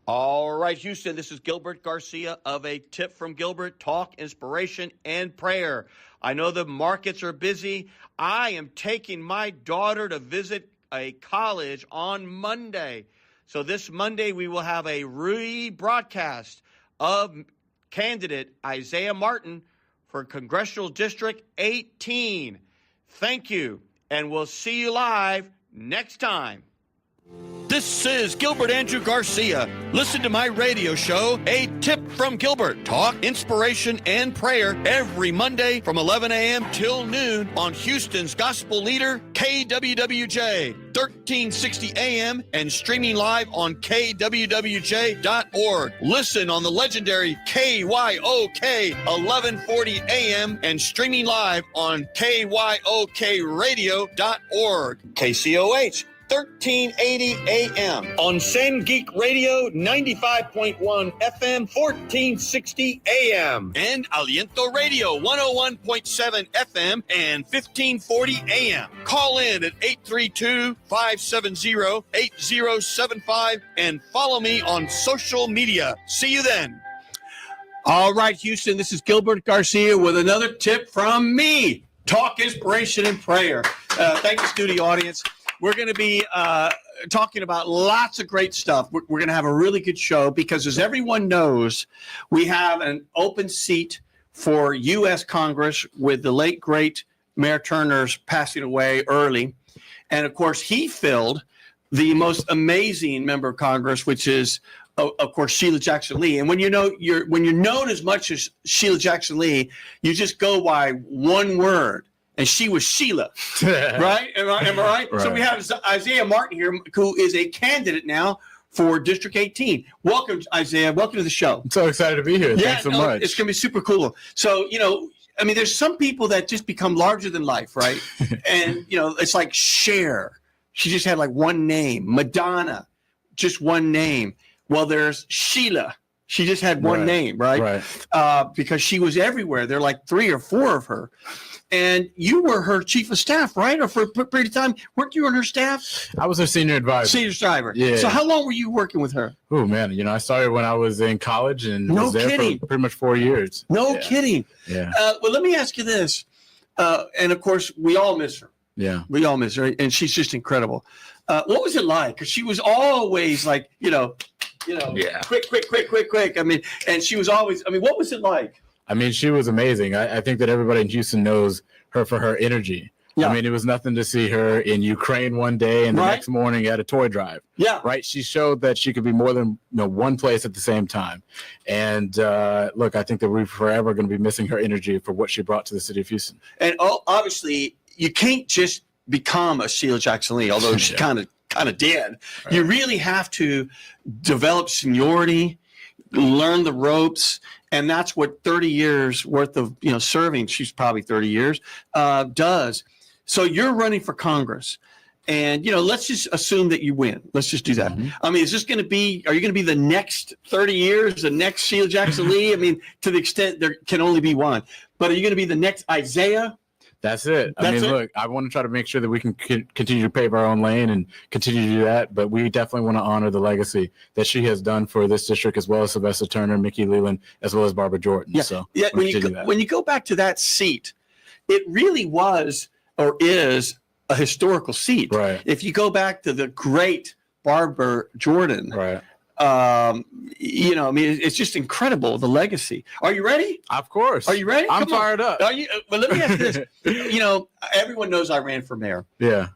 All right, Houston, this is Gilbert Garcia of A Tip from Gilbert, talk, inspiration, and prayer. I know the markets are busy. I am taking my daughter to visit a college on Monday. So this Monday, we will have a rebroadcast of candidate Isaiah Martin for Congressional District 18. Thank you, and we'll see you live next time. This is Gilbert Andrew Garcia. Listen to my radio show, A Tip from Gilbert. Talk, inspiration, and prayer every Monday from 11 a.m. till noon on Houston's gospel leader, KWWJ, 1360 a.m. and streaming live on kwwj.org. Listen on the legendary KYOK, 1140 a.m. and streaming live on kyokradio.org. KCOH, 1380 AM on San Geek Radio, 95.1 FM, 1460 AM, and Aliento Radio, 101.7 FM and 1540 AM. Call in at 832-570-8075 and follow me on social media. See you then. All right, Houston, this is Gilbert Garcia with another tip from me. Talk, inspiration, and prayer. Thank you, studio audience. We're going to be talking about lots of great stuff. We're going to have a really good show because, as everyone knows, we have an open seat for U.S. Congress with the late, great Mayor Turner's passing away early. And, of course, he filled the most amazing member of Congress, which is, of course, Sheila Jackson Lee. And when you're known as much as Sheila Jackson Lee, you just go by one word. And she was Sheila, right? Am I right? Right? So we have Isaiah Martin here, who is a candidate now for District 18. Welcome, Isaiah. Welcome to the show. I'm so excited to be here. Thanks so much. It's going to be super cool. So, there's some people that just become larger than life, right? And, it's like Cher. She just had like one name. Madonna, just one name. Well, there's Sheila. She just had one name, right? Because she was everywhere. There are like 3 or 4 of her. And you were her chief of staff, right? Or for a period of time, weren't you on her staff? I was her senior advisor. Senior advisor. Yeah. So how long were you working with her? Oh, man. I started when I was in college and was there for pretty much 4 years. No kidding. Yeah. Well, let me ask you this. And, of course, we all miss her. Yeah. We all miss her. And she's just incredible. What was it like? Because she was always like, quick. And she was always, what was it like? She was amazing. I think that everybody in Houston knows her for her energy. Yeah. It was nothing to see her in Ukraine one day and the next morning at a toy drive. Yeah. Right. She showed that she could be more than one place at the same time. And look, I think that we're forever going to be missing her energy for what she brought to the city of Houston. And obviously, you can't just become a Sheila Jackson Lee, although she kind of did. Right. You really have to develop seniority, learn the ropes. And that's what 30 years worth of serving, she's probably 30 years, does. So you're running for Congress. And, let's just assume that you win. Let's just do that. Mm-hmm. Is this going to be, are you going to be the next 30 years, the next Sheila Jackson Lee? To the extent there can only be one. But are you going to be the next Isaiah? That's it. Look, I want to try to make sure that we can continue to pave our own lane and continue to do that. But we definitely want to honor the legacy that she has done for this district, as well as Sylvester Turner, Mickey Leland, as well as Barbara Jordan. Yeah. So when you go back to that seat, it really was or is a historical seat. Right. If you go back to the great Barbara Jordan. Right. It's just incredible, the legacy. Are you ready? Of course. Are you ready? I'm fired up. Are you? Well, let me ask you this. Everyone knows I ran for mayor. Yeah.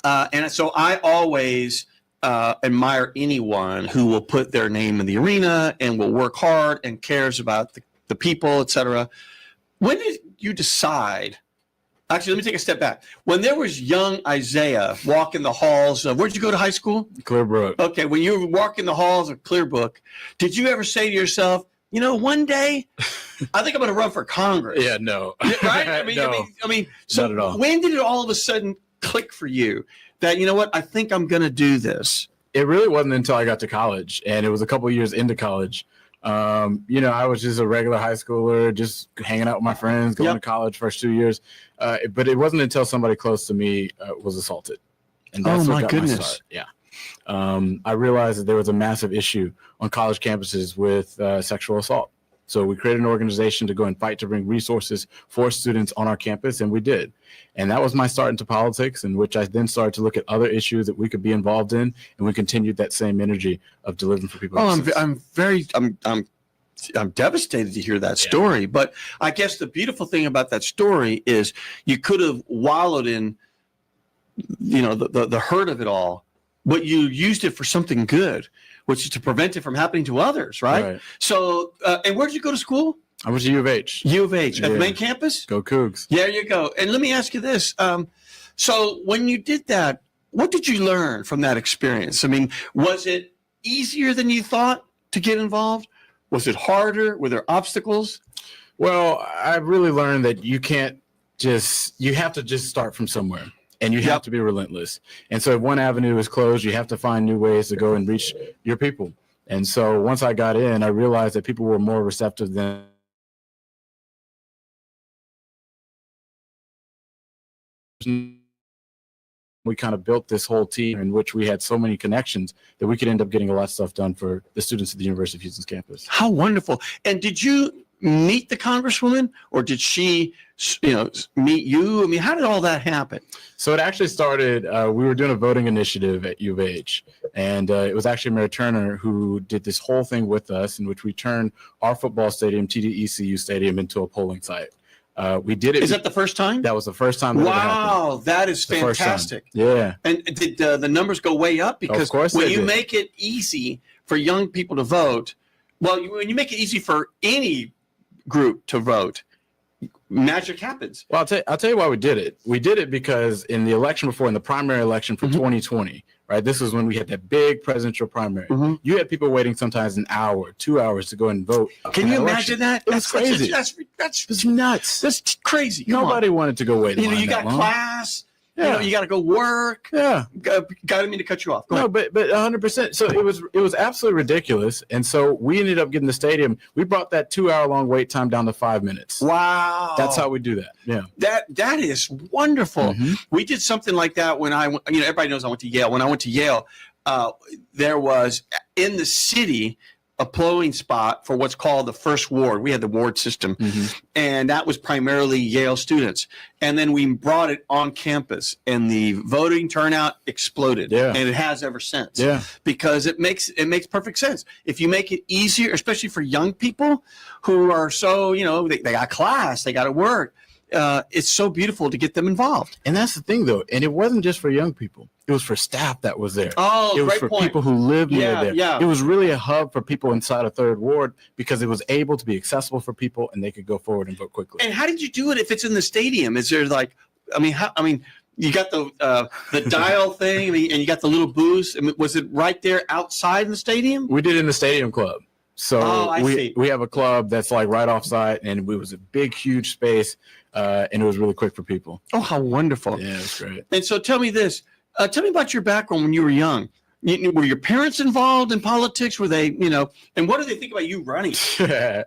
And so I always admire anyone who will put their name in the arena and will work hard and cares about the people, et cetera. When did you decide? Actually, let me take a step back. When there was young Isaiah walking the halls of, where'd you go to high school? Clearbrook. Okay, when you were walking the halls of Clearbrook, did you ever say to yourself, one day I think I'm going to run for Congress? Yeah, no. Right? No, so not at all. When did it all of a sudden click for you that, I think I'm going to do this? It really wasn't until I got to college, and it was a couple of years into college. I was just a regular high schooler, just hanging out with my friends, going to college first 2 years. But it wasn't until somebody close to me was assaulted. And that's what got my start. Yeah. I realized that there was a massive issue on college campuses with sexual assault. So we created an organization to go and fight to bring resources for students on our campus, and we did. And that was my start into politics, in which I then started to look at other issues that we could be involved in, and we continued that same energy of delivering for people. Oh, I'm devastated to hear that story. But I guess the beautiful thing about that story is you could have wallowed in, the hurt of it all, but you used it for something good, which is to prevent it from happening to others, right? So, and where did you go to school? I went to U of H. U of H, at the main campus? Go Cougs. There you go. And let me ask you this. So when you did that, what did you learn from that experience? I mean, was it easier than you thought to get involved? Was it harder? Were there obstacles? Well, I really learned that you have to just start from somewhere. And you have to be relentless. And so if one avenue is closed, you have to find new ways to go and reach your people. And so once I got in, I realized that people were more receptive than we kind of built this whole team in which we had so many connections that we could end up getting a lot of stuff done for the students at the University of Houston's campus. How wonderful. And did you meet the Congresswoman, or did she, meet you? I mean, how did all that happen? So it actually started, we were doing a voting initiative at U of H, and it was actually Mayor Turner who did this whole thing with us, in which we turned our football stadium, TDECU Stadium, into a polling site. We did it. Is that the first time? That was the first time. Wow, that is fantastic. Yeah. And did the numbers go way up? Because of course when you make it easy for young people to vote, when you make it easy for any group to vote, magic happens. Well, I'll tell you why we did it. We did it because in the election before, in the primary election for 2020, right? This was when we had that big presidential primary. You had people waiting sometimes an hour, 2 hours to go and vote. Can you imagine that? That's crazy. That's nuts. That's crazy. Nobody wanted to go wait. You got class. Yeah. You got to go work. Yeah. Got me to cut you off. No, but 100%. So it was absolutely ridiculous. And so we ended up getting the stadium. We brought that 2 hour long wait time down to 5 minutes. Wow. That's how we do that. Yeah. That is wonderful. We did something like that when everybody knows I went to Yale. When I went to Yale, there was in the city a polling spot for what's called the first ward. We had the ward system, and that was primarily Yale students. And then we brought it on campus, and the voting turnout exploded. Yeah. And it has ever since. Yeah. Because it makes perfect sense. If you make it easier, especially for young people who are so, they got class, they got to work. It's so beautiful to get them involved. And that's the thing, though. And it wasn't just for young people. It was for staff that was there. Oh, it was great for point. people who lived near there. Yeah. It was really a hub for people inside a third ward because it was able to be accessible for people and they could go forward and vote quickly. And how did you do it if it's in the stadium? Is there you got the dial thing and you got the little booth. I mean, was it right there outside in the stadium? We did it in the stadium club. So we have a club that's like right off site, and it was a big, huge space, and it was really quick for people. Oh, how wonderful. Yeah, it was great. And so tell me this. Tell me about your background when you were young. Were your parents involved in politics? Were they, and what do they think about you running? I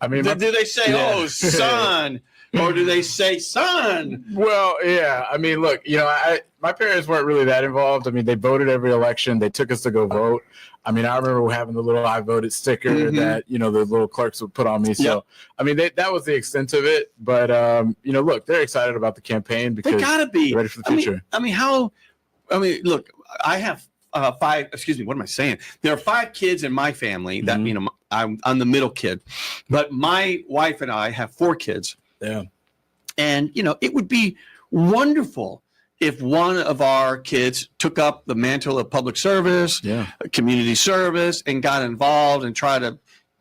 mean, do they say, oh, son, or do they say son? Well, yeah. I mean, look, my parents weren't really that involved. I mean, they voted every election. They took us to go vote. I mean, I remember having the little I voted sticker that, the little clerks would put on me. So, I mean, that was the extent of it. But, look, they're excited about the campaign because they gotta be ready for the future. Look, I have 5, excuse me, what am I saying? There are 5 kids in my family that, I'm the middle kid, but my wife and I have 4 kids. Yeah. And, it would be wonderful if one of our kids took up the mantle of public service, community service, and got involved and try to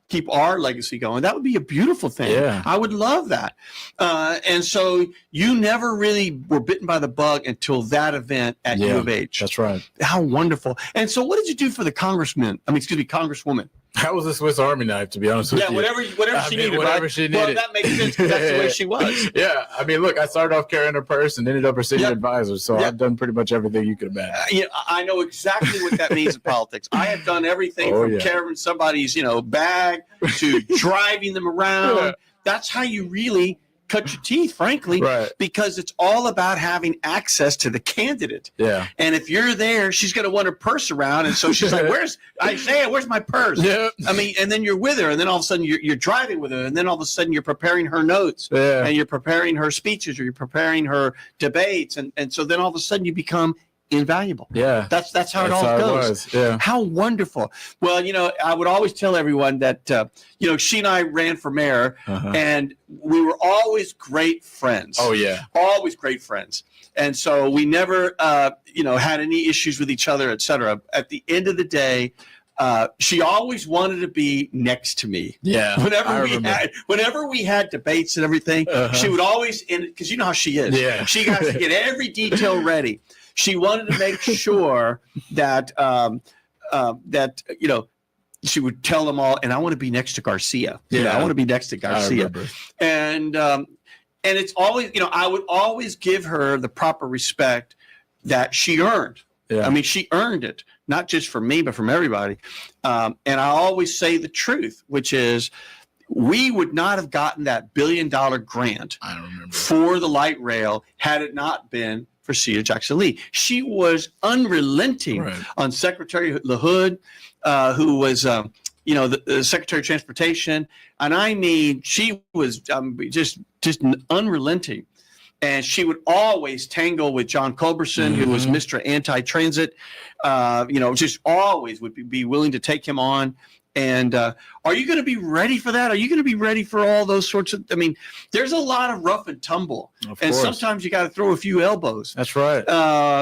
keep our legacy going. That would be a beautiful thing. Yeah. I would love that. And so you never really were bitten by the bug until that event at U of H. That's right. How wonderful. And so what did you do for the Congresswoman? That was a Swiss Army knife, to be honest with you. Whatever she needed. Whatever she needed. Well, that makes sense because that's the way she was. Yeah. I mean, look, I started off carrying her purse and ended up her senior advisor. So I've done pretty much everything you could imagine. I know exactly what that means in politics. I have done everything from carrying somebody's, bag to driving them around. That's how you really cut your teeth, frankly, because it's all about having access to the candidate. Yeah. And if you're there, she's going to want her purse around. And so she's like, where's my purse? Yeah. I mean, and then you're with her, and then all of a sudden you're driving with her, and then all of a sudden you're preparing her notes, and you're preparing her speeches, or you're preparing her debates. And so then all of a sudden you become invaluable. Yeah. That's how it all goes. Yeah. How wonderful. Well, I would always tell everyone that, she and I ran for mayor, and we were always great friends. Oh, yeah. Always great friends. And so we never, had any issues with each other, et cetera. At the end of the day, she always wanted to be next to me. Yeah. Whenever we had debates and everything, she would always, because you know how she is. Yeah. She has to get every detail ready. She wanted to make sure that she would tell them all, and I want to be next to Garcia. Yeah, I want to be next to Garcia. And it's always, I would always give her the proper respect that she earned. Yeah. I mean, she earned it, not just from me, but from everybody. And I always say the truth, which is, we would not have gotten that $1 billion grant for the light rail had it not been for Cedar Jackson Lee. She was unrelenting on Secretary LaHood, who was, the Secretary of Transportation. And I mean, she was just unrelenting. And she would always tangle with John Culberson, who was Mr. Anti-Transit, just always would be willing to take him on. And are you going to be ready for that? Are you going to be ready for all those sorts of, there's a lot of rough and tumble. And sometimes you got to throw a few elbows. That's right.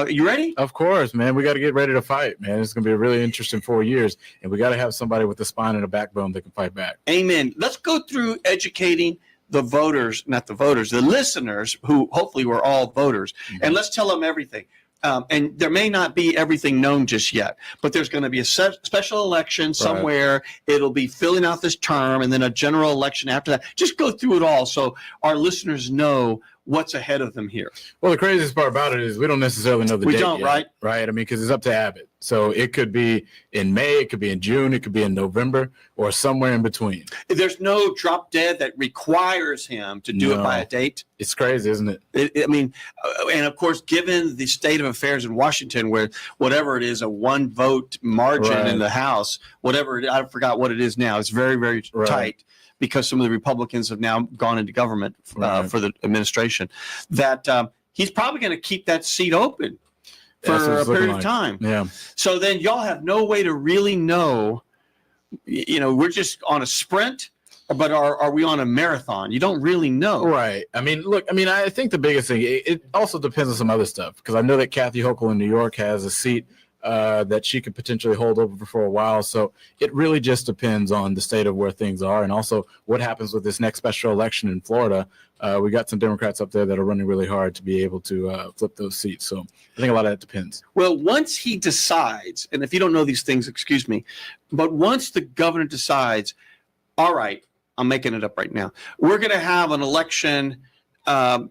You ready? Of course, man. We got to get ready to fight, man. It's going to be a really interesting 4 years. And we got to have somebody with a spine and a backbone that can fight back. Amen. Let's go through educating the voters, not the voters, the listeners, who hopefully were all voters. And let's tell them everything. And there may not be everything known just yet, but there's going to be a special election somewhere. It'll be filling out this term, and then a general election after that. Just go through it all so our listeners know what's ahead of them here. Well, the craziest part about it is we don't necessarily know the date. We don't, yet, right? I mean, because it's up to Abbott. So it could be in May, it could be in June, it could be in November, or somewhere in between. There's no drop dead that requires him to do it by a date. It's crazy, isn't it? And of course, given the state of affairs in Washington, where whatever it is, a 1-vote margin in the House, whatever I forgot what it is now, it's very, very tight. Because some of the Republicans have now gone into government for the administration, that he's probably going to keep that seat open for a period of time. Yeah. So then y'all have no way to really know, we're just on a sprint, but are we on a marathon? You don't really know. Right. I mean, look, I think the biggest thing, it also depends on some other stuff, because I know that Kathy Hochul in New York has a seat that she could potentially hold over for a while. So it really just depends on the state of where things are, and also what happens with this next special election in Florida. We got some Democrats up there that are running really hard to be able to flip those seats. So I think a lot of that depends. Well, once he decides, and if you don't know these things, excuse me, but once the governor decides, all right, I'm making it up right now, we're going to have an election, and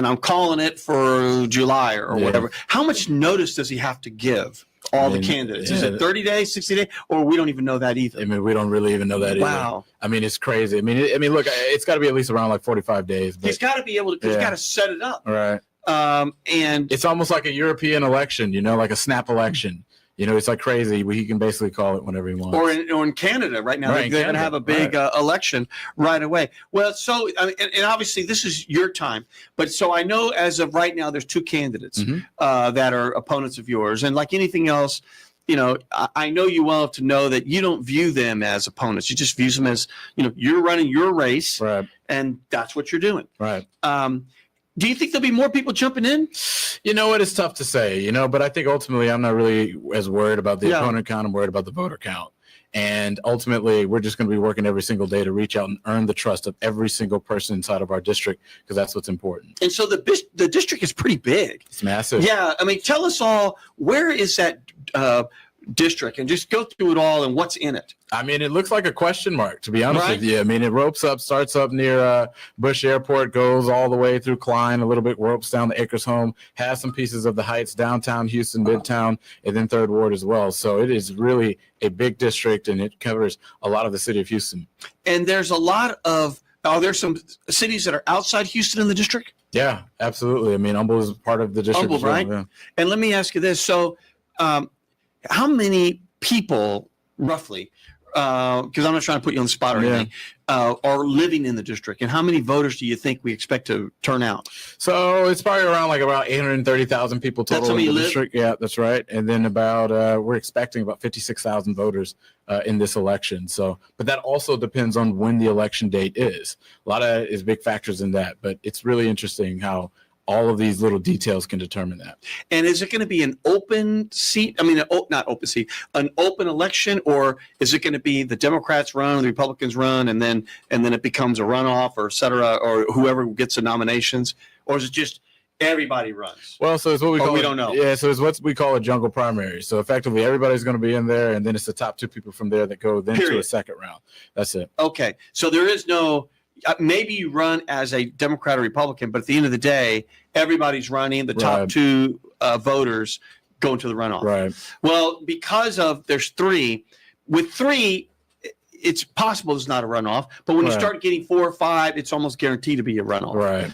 I'm calling it for July or whatever. How much notice does he have to give all the candidates? Is it 30 days, 60 days, or we don't even know that either? We don't really even know that either. Wow. It's crazy. Look, it's got to be at least around like 45 days. But, he's got to be able to, he's got to set it up. Right. And it's almost like a European election, like a snap election. It's like crazy. He can basically call it whenever he wants. Or in Canada right now, they're going to have a big election right away. Well, so, and obviously this is your time. But so I know as of right now, there's 2 candidates that are opponents of yours. And like anything else, I know you well enough to know that you don't view them as opponents. You just view them as, you're running your race. Right. And that's what you're doing. Right. Do you think there'll be more people jumping in? It's tough to say, but I think ultimately I'm not really as worried about the opponent count. I'm worried about the voter count. And ultimately, we're just going to be working every single day to reach out and earn the trust of every single person inside of our district, because that's what's important. And so the district is pretty big. It's massive. Yeah. Tell us all, where is that district, and just go through it all and what's in it. It looks like a question mark, to be honest with you. It starts up near Bush Airport, goes all the way through Klein, a little bit, ropes down to Acres Home, has some pieces of the Heights, downtown Houston, Midtown, and then Third Ward as well. So it is really a big district, and it covers a lot of the city of Houston. And there's a lot of Are there some cities that are outside Houston in the district? Yeah, absolutely. I mean, Humble is part of the district. Humble, right? Yeah. And let me ask you this. So how many people, roughly, because I'm not trying to put you on the spot or anything, are living in the district, and how many voters do you think we expect to turn out? So it's probably around 830,000 people total in the district. Yeah, that's right. And then we're expecting about 56,000 voters in this election. So, but that also depends on when the election date is. A lot of is big factors in that, but it's really interesting how all of these little details can determine that. And is it going to be an open seat? I mean, not open seat, an open election, or is it going to be the Democrats run, the Republicans run, and then it becomes a runoff, or et cetera, or whoever gets the nominations, or is it just everybody runs? Well, so it's what we call. We don't know. Yeah, so it's what we call a jungle primary. So effectively, everybody's going to be in there, and then it's the top 2 people from there that go then to a second round. That's it. Okay, so there is no. Maybe you run as a Democrat or Republican, but at the end of the day, everybody's running. The top 2 voters go into the runoff. Right. Well, because there's 3, with 3, it's possible it's not a runoff. But when you start getting 4 or 5, it's almost guaranteed to be a runoff. Right.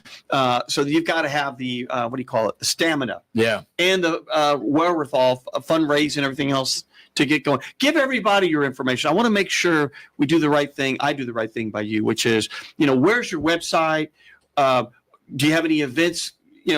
So you've got to have the the stamina. Yeah. And the wherewithal, fundraising, and everything else to get going. Give everybody your information. I want to make sure we do the right thing. I do the right thing by you, which is, where's your website? Do you have any events,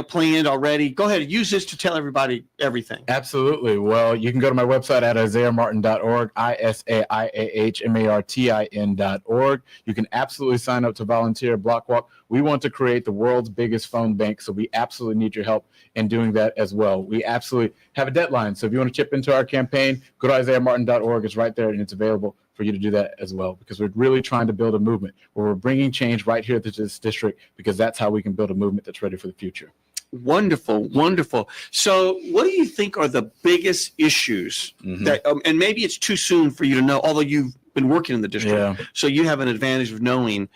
planned already? Go ahead and use this to tell everybody everything. Absolutely. Well, you can go to my website at isaiahmartin.org, ISAIAHMARTIN.org. You can absolutely sign up to volunteer at Block Walk. We want to create the world's biggest phone bank, so we absolutely need your help in doing that as well. We absolutely have a deadline, so if you want to chip into our campaign, go to isaiahmartin.org. It's right there, and it's available for you to do that as well, because we're really trying to build a movement where we're bringing change right here to this district, because that's how we can build a movement that's ready for the future. Wonderful, wonderful. So what do you think are the biggest issues that, and maybe it's too soon for you to know, although you've been working in the district, so you have an advantage of knowing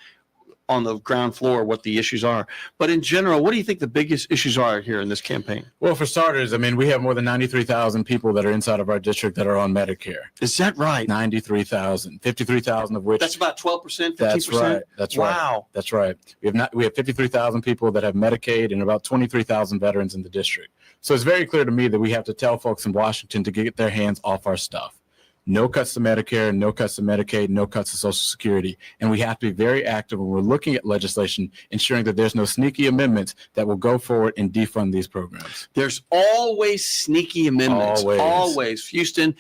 on the ground floor what the issues are. But in general, what do you think the biggest issues are here in this campaign? Well, for starters, I mean, we have more than 93,000 people that are inside of our district that are on Medicare. Is that right? 93,000, 53,000 of which. That's about 12%, 15%? That's right. That's right. Wow. That's right. We have 53,000 people that have Medicaid and about 23,000 veterans in the district. So it's very clear to me that we have to tell folks in Washington to get their hands off our stuff. No cuts to Medicare, no cuts to Medicaid, no cuts to Social Security. And we have to be very active when we're looking at legislation, ensuring that there's no sneaky amendments that will go forward and defund these programs. There's always sneaky amendments. Always. Houston,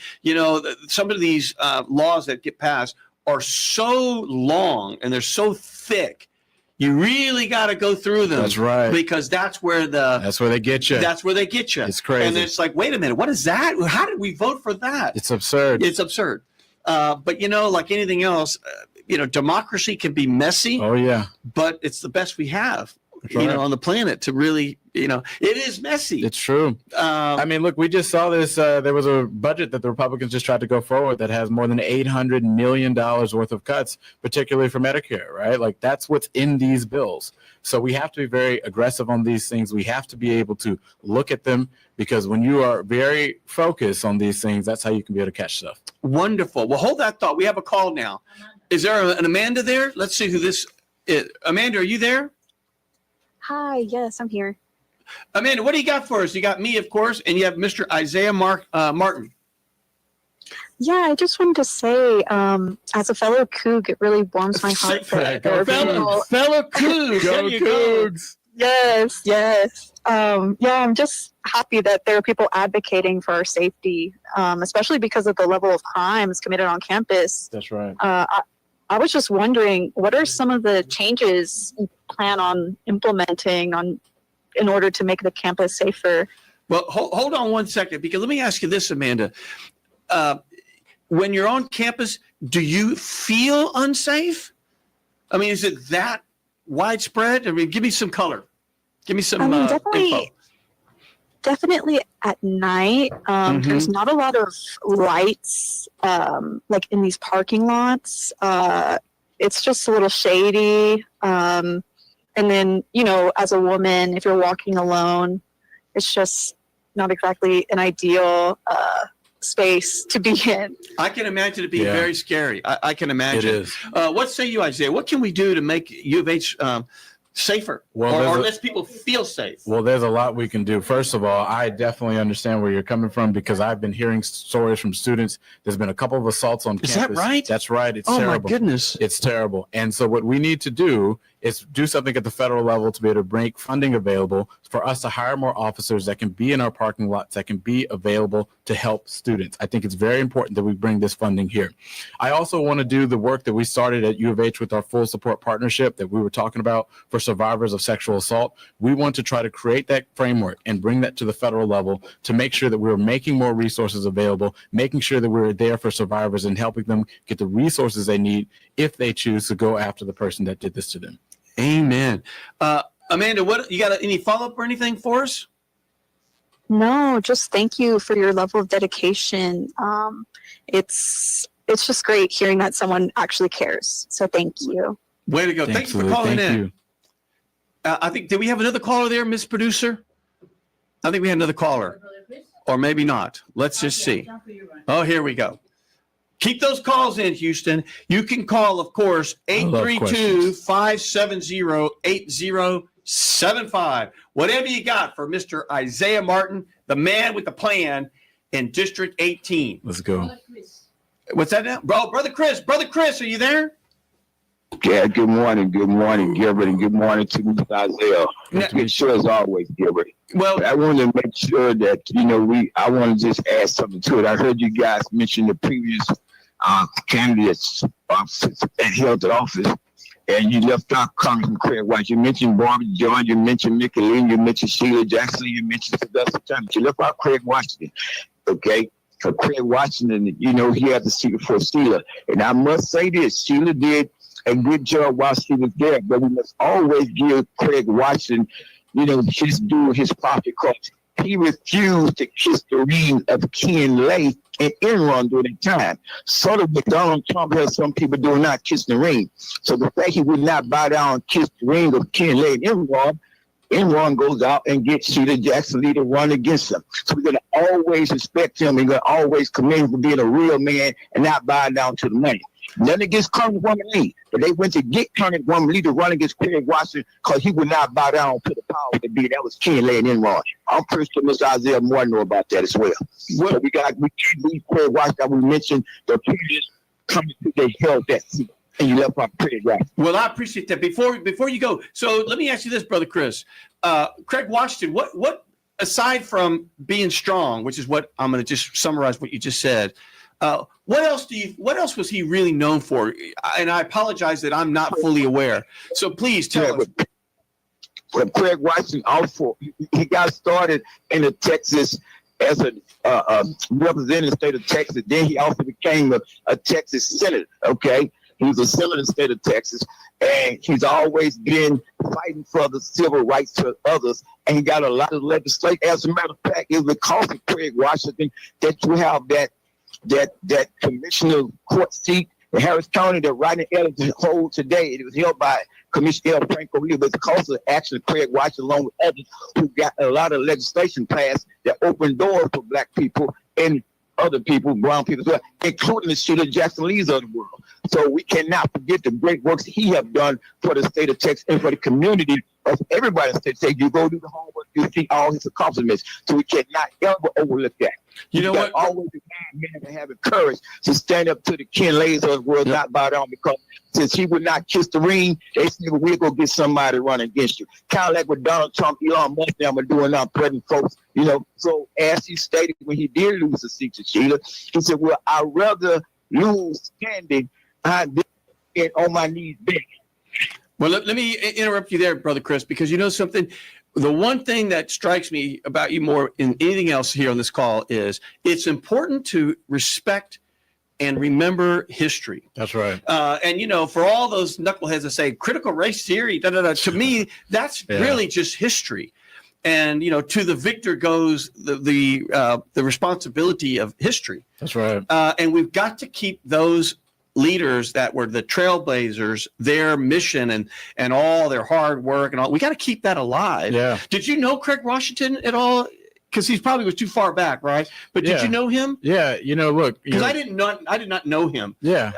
some of these laws that get passed are so long and they're so thick. You really got to go through them. That's right. Because that's where they get you. That's where they get you. It's crazy. And it's like, wait a minute, what is that? How did we vote for that? It's absurd. It's absurd. But, like anything else, democracy can be messy. Oh, yeah. But it's the best we have, on the planet to really, it is messy. It's true. I mean, look, we just saw this. There was a budget that the Republicans just tried to go forward that has more than $800 million worth of cuts, particularly for Medicare, right? Like, that's what's in these bills. So we have to be very aggressive on these things. We have to be able to look at them, because when you are very focused on these things, that's how you can be able to catch stuff. Wonderful. Well, hold that thought. We have a call now. Is there an Amanda there? Let's see who this is. Amanda, are you there? Hi, yes, I'm here. Amanda, what do you got for us? You got me, of course, and you have Mr. Isaiah Martin. Yeah, I just wanted to say, as a fellow Coug, it really warms my heart. Fellow Cougs. Go Cougs. Yes. I'm just happy that there are people advocating for our safety, especially because of the level of crimes committed on campus. That's right. I was just wondering, what are some of the changes you plan on implementing in order to make the campus safer? Well, hold on one second, because let me ask you this, Amanda. When you're on campus, do you feel unsafe? I mean, is it that widespread? I mean, give me some color. Give me some info. Definitely at night. There's not a lot of lights, like in these parking lots. It's just a little shady. And then, as a woman, if you're walking alone, it's just not exactly an ideal space to be in. I can imagine it being very scary. I can imagine. It is. What say you, Isaiah? What can we do to make U of H safer, or less people feel safe? Well, there's a lot we can do. First of all, I definitely understand where you're coming from because I've been hearing stories from students. There's been a couple of assaults on campus. Is that right? That's right. It's terrible. Oh, my goodness. It's terrible. And so what we need to do is do something at the federal level to be able to make funding available for us to hire more officers that can be in our parking lots, that can be available to help students. I think it's very important that we bring this funding here. I also want to do the work that we started at U of H with our full support partnership that we were talking about for survivors of sexual assault. We want to try to create that framework and bring that to the federal level to make sure that we're making more resources available, making sure that we're there for survivors and helping them get the resources they need if they choose to go after the person that did this to them. Amen. Amanda, what you got? Any follow up or anything for us? No, just thank you for your level of dedication. It's just great hearing that someone actually cares. So thank you. Way to go! Thanks for calling in. I think did we have another caller there, Miss Producer? I think we had another caller, or maybe not. Let's just see. Oh, here we go. Keep those calls in, Houston. You can call, of course, 832-570-8075. Whatever you got for Mr. Isaiah Martin, the man with the plan in District 18. Let's go. What's that now? Brother Chris, are you there? Yeah, good morning, Gilbert, and good morning to Mr. Isaiah. Good show as always, Gilbert. Well, but I want to make sure that, I want to just add something to it. I heard you guys mention the previous candidates that held the office, and you left out Congressman Craig White. You mentioned Barbara John, you mentioned Mickey Lynn, you mentioned Sheila Jackson, you mentioned Sylvester Thomas. You left out Craig Washington, okay? Because Craig Washington, he had the seat for Sheila. And I must say this, Sheila did a good job while she was there, but we must always give Craig Washington, his due, his proper, because he refused to kiss the ring of Ken Lay and Enron during that time. Sort of what Donald Trump has some people doing, not kissing the ring. So the fact he would not bow down and kiss the ring of Ken Lay and Enron goes out and gets Sheila Jackson Lee to run against him. So we're going to always respect him. We're going to always commend him for being a real man and not bow down to the money. Nothing against Congresswoman Lee, but they went to get Congresswoman Lee to run against Craig Washington because he would not bow down to the power that be. That was Ken Lay and Enron. I'm pretty sure Mr. Isaiah Moore know about that as well. So we can't leave Craig Washington. We mentioned the previous Congressman they held that seat, and you left out Craig Washington. Well, I appreciate that. Before you go, so let me ask you this, Brother Chris. Craig Washington, what aside from being strong, which is what I'm going to just summarize what you just said. What else was he really known for? And I apologize that I'm not fully aware. So please tell us. Well, Craig Washington also, he got started in Texas as a representative the state of Texas. Then he also became a Texas senator. Okay, he was a senator in the state of Texas, and he's always been fighting for the civil rights to others. And he got a lot of legislation. As a matter of fact, it's because of Craig Washington that you have that commissioner court seat in Harris County that Rodney Ellis hold today. It was held by Commissioner L. Franco Lee, but because of actually Craig Washington, along with others who got a lot of legislation passed that opened doors for black people and other people, brown people as well, including the Sheila Jackson Lees of the world. So we cannot forget the great works he have done for the state of Texas and for the community of everybody in the state of Texas. You go do the homework, you see all his accomplishments. So we cannot ever overlook that. You know what? Always men to have the courage to stand up to the Ken Lays of the world, not bow down, because since he would not kiss the ring, they said, well, we'll go get somebody to run against you. Kind of like what Donald Trump, Elon Musk, them are doing now, present folks. So as he stated when he did lose the seat to Sheila, he said, well, I'd rather lose standing than on my knees begging. Well, let me interrupt you there, Brother Chris, because you know something? The one thing that strikes me about you more than anything else here on this call is it's important to respect and remember history. That's right. And, for all those knuckleheads that say critical race theory, to me, that's really just history. And, to the victor goes the responsibility of history. That's right. And we've got to keep those leaders that were the trailblazers, their mission and all their hard work and all. We got to keep that alive. Yeah. Did you know Craig Washington at all, because he probably was too far back, right? But did you know him? Yeah, look, because I did not know him. Yeah,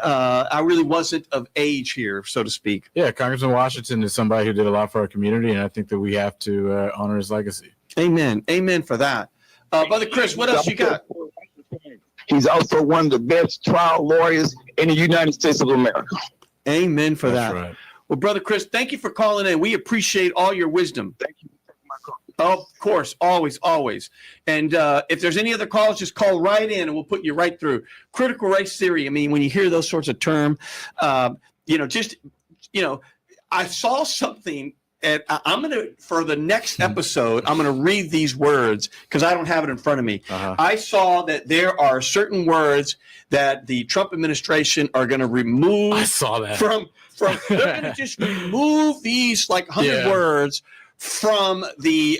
I really wasn't of age here, so to speak. Yeah, Congressman Washington is somebody who did a lot for our community, and I think that we have to honor his legacy. Amen for that. Brother Chris, what else you got? He's also one of the best trial lawyers in the United States of America. Amen for That's that. Right. Well, Brother Chris, thank you for calling in. We appreciate all your wisdom. Thank you for taking my call. Oh, of course, always. And if there's any other calls, just call right in and we'll put you right through. Critical race theory, I mean, when you hear those sorts of terms, I saw something, and I'm going to, for the next episode, I'm going to read these words because I don't have it in front of me. I saw that there are certain words that the Trump administration are going to remove. I saw that. From they're going to just remove these like 100 words from the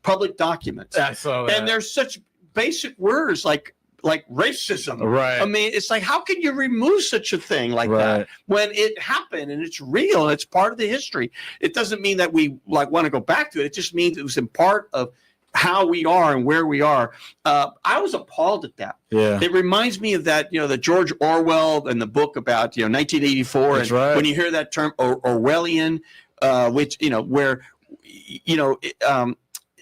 public documents. I saw that. And there's such basic words like racism. Right. I mean, it's like, how can you remove such a thing like that when it happened and it's real and it's part of the history? It doesn't mean that we want to go back to it. It just means it was in part of how we are and where we are. I was appalled at that. Yeah. It reminds me of that, the George Orwell and the book about, 1984. That's right. When you hear that term Orwellian, which, where,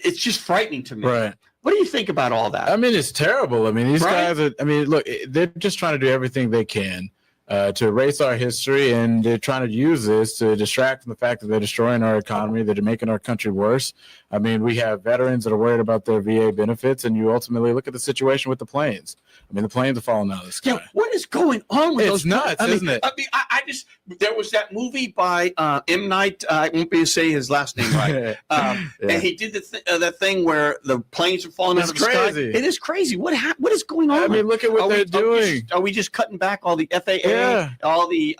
it's just frightening to me. Right. What do you think about all that? I mean, it's terrible. I mean, these guys are, look, they're just trying to do everything they can to erase our history, and they're trying to use this to distract from the fact that they're destroying our economy, that they're making our country worse. I mean, we have veterans that are worried about their VA benefits, and you ultimately look at the situation with the planes. I mean, the planes are falling out of the sky. Yeah, what is going on with those? It's nuts, isn't it? I mean, I just, there was that movie by M. Night, I won't be able to say his last name right, and he did that thing where the planes are falling out of the sky. It is crazy. What is going on? I mean, look at what they're doing. Are we just cutting back all the FAA, all the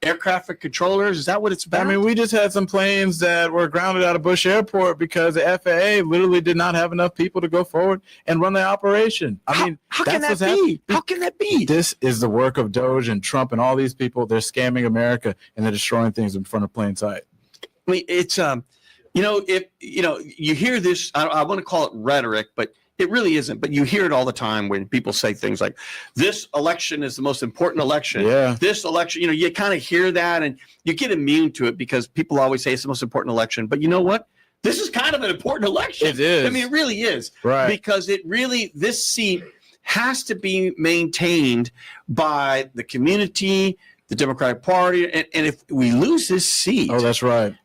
air traffic controllers? Is that what it's about? I mean, we just had some planes that were grounded out of Bush Airport because the FAA literally did not have enough people to go forward and run the operation. I mean, how can that be? How can that be? This is the work of Doge and Trump and all these people. They're scamming America and they're destroying things in front of plain sight. I mean, it's if you hear this, I want to call it rhetoric, but it really isn't. But you hear it all the time when people say things like, this election is the most important election. Yeah. This election, you kind of hear that and you get immune to it because people always say it's the most important election. But you know what? This is kind of an important election. It is. I mean, it really is. Right. Because this seat has to be maintained by the community, the Democratic Party. And if we lose this seat. Oh, that's right.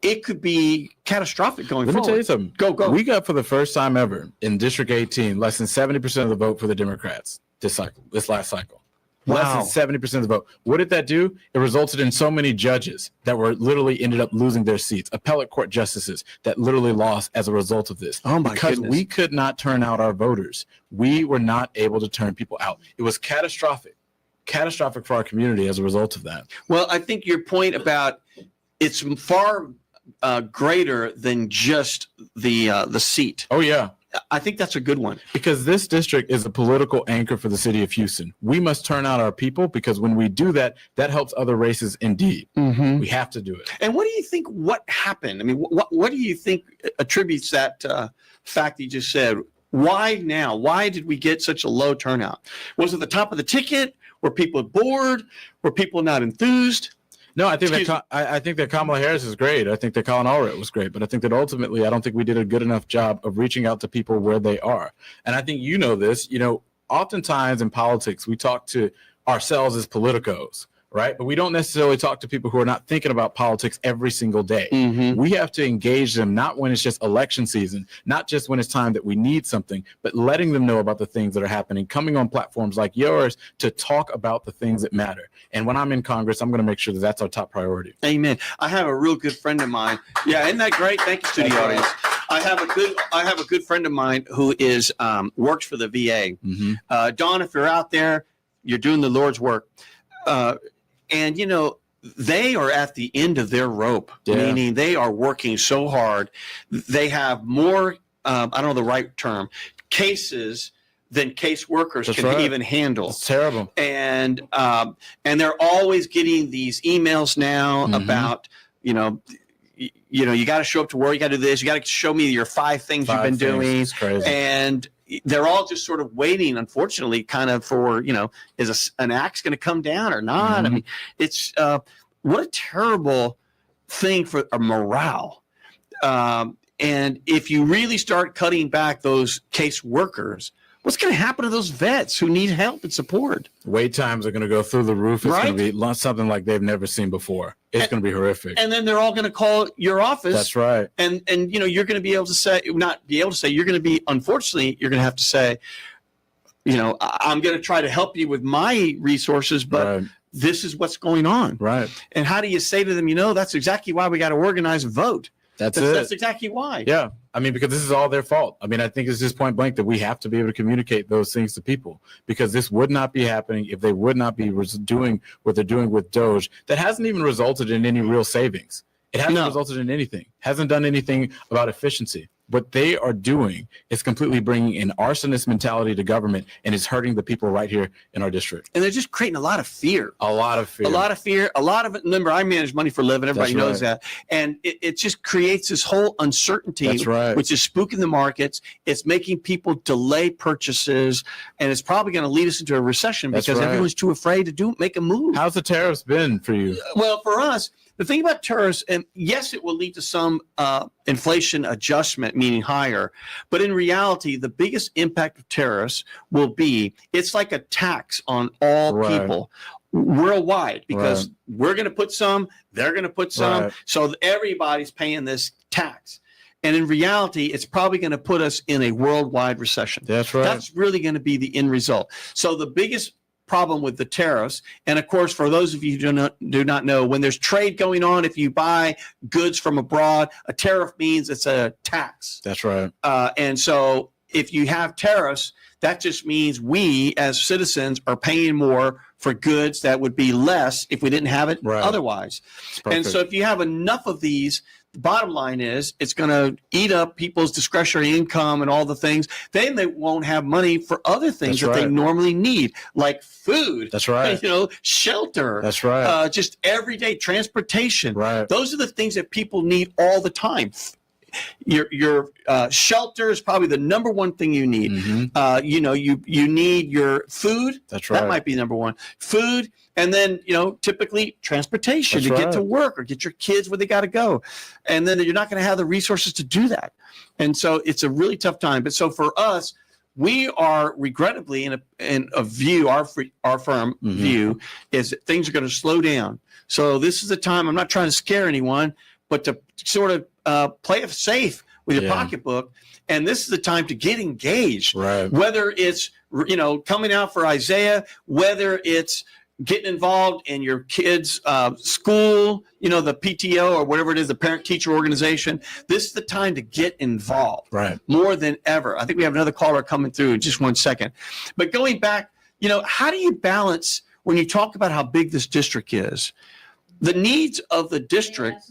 It could be catastrophic going forward. Let me tell you something. Go. We got, for the first time ever in District 18, less than 70% of the vote for the Democrats this last cycle. Wow. Less than 70% of the vote. What did that do? It resulted in so many judges that were literally ended up losing their seats. Appellate court justices that literally lost as a result of this. Oh my because goodness. We could not turn out our voters. We were not able to turn people out. It was catastrophic for our community as a result of that. Well, I think your point about it's far greater than just the seat. Oh, yeah. I think that's a good one. Because this district is a political anchor for the city of Houston. We must turn out our people because when we do that, that helps other races indeed. Mm-hmm. We have to do it. And what do you think, what happened? I mean, what do you think attributes that fact you just said? Why now? Why did we get such a low turnout? Was it the top of the ticket? Were people bored? Were people not enthused? No, I think that Kamala Harris is great. I think that Colin Allred was great, but I think that ultimately, I don't think we did a good enough job of reaching out to people where they are. And I think this. Oftentimes in politics, we talk to ourselves as politicos, right? But we don't necessarily talk to people who are not thinking about politics every single day. Mm-hmm. We have to engage them, not when it's just election season, not just when it's time that we need something, but letting them know about the things that are happening, coming on platforms like yours to talk about the things that matter. And when I'm in Congress, I'm going to make sure that that's our top priority. Amen. I have a real good friend of mine. Yeah, isn't that great? Thank you to the audience. I have a good friend of mine who is works for the VA. Mm-hmm. Don, if you're out there, you're doing the Lord's work. And, they are at the end of their rope, meaning they are working so hard. They have more, I don't know the right term, cases than case workers can even handle. It's terrible. And they're always getting these emails now about, you got to show up to work. You got to do this. You got to show me your 5 things you've been doing. It's crazy. And they're all just sort of waiting, unfortunately, kind of for, is an axe going to come down or not? Mm-hmm. I mean, it's what a terrible thing for a morale. And if you really start cutting back those case workers, what's going to happen to those vets who need help and support? Wait times are going to go through the roof. It's Right? going to be something like they've never seen before. It's going to be horrific. And then they're all going to call your office. That's right. And you're going to be able to say, not be able to say, you're going to be, unfortunately, you're going to have to say, I'm going to try to help you with my resources, but Right. this is what's going on. Right. And how do you say to them, that's exactly why we got to organize and vote. That's That's it. exactly why. Yeah. I mean, because this is all their fault. I mean, I think it's just point blank that we have to be able to communicate those things to people, because this would not be happening if they would not be doing what they're doing with Doge. That hasn't even resulted in any real savings. It hasn't resulted in anything. Hasn't done anything about efficiency. What they are doing is completely bringing an arsonist mentality to government, and it's hurting the people right here in our district. And they're just creating a lot of fear. A lot of fear. A lot of fear. A lot of it. Remember, I manage money for a living. Everybody That's knows that. And it just creates this whole uncertainty, That's right. which is spooking the markets. It's making people delay purchases. And it's probably going to lead us into a recession That's because right. everyone's too afraid to make a move. How's the tariffs been for you? Well, for us, the thing about tariffs, and yes, it will lead to some inflation adjustment, meaning higher. But in reality, the biggest impact of tariffs will be, it's like a tax on all Right. people worldwide, because we're going to put some, they're going to put some. Right. So everybody's paying this tax. And in reality, it's probably going to put us in a worldwide recession. That's right. That's really going to be the end result. So the biggest problem with the tariffs, and of course, for those of you who do not know, when there's trade going on, if you buy goods from abroad, a tariff means it's a tax. That's right. And so if you have tariffs, that just means we as citizens are paying more for goods that would be less if we didn't have it otherwise. And so if you have enough of these, the bottom line is it's going to eat up people's discretionary income and all the things. Then they won't have money for other things that they normally need, like food. That's right. Shelter. That's right. Just everyday transportation. Right. Those are the things that people need all the time. Your shelter is probably the number one thing you need. Mm-hmm. You need your food. That's right. That might be number one. Food, and then typically transportation to get to work or get your kids where they got to go, and then you're not going to have the resources to do that, and so it's a really tough time. But so for us, we are regrettably in a view, our firm view is that things are going to slow down. So this is the time. I'm not trying to scare anyone, but to sort of play it safe with your pocketbook. And this is the time to get engaged, whether it's, coming out for Isaiah, whether it's getting involved in your kids' school, the PTO or whatever it is, the parent teacher organization. This is the time to get involved more than ever. I think we have another caller coming through in just 1 second. But going back, how do you balance when you talk about how big this district is? The needs of the district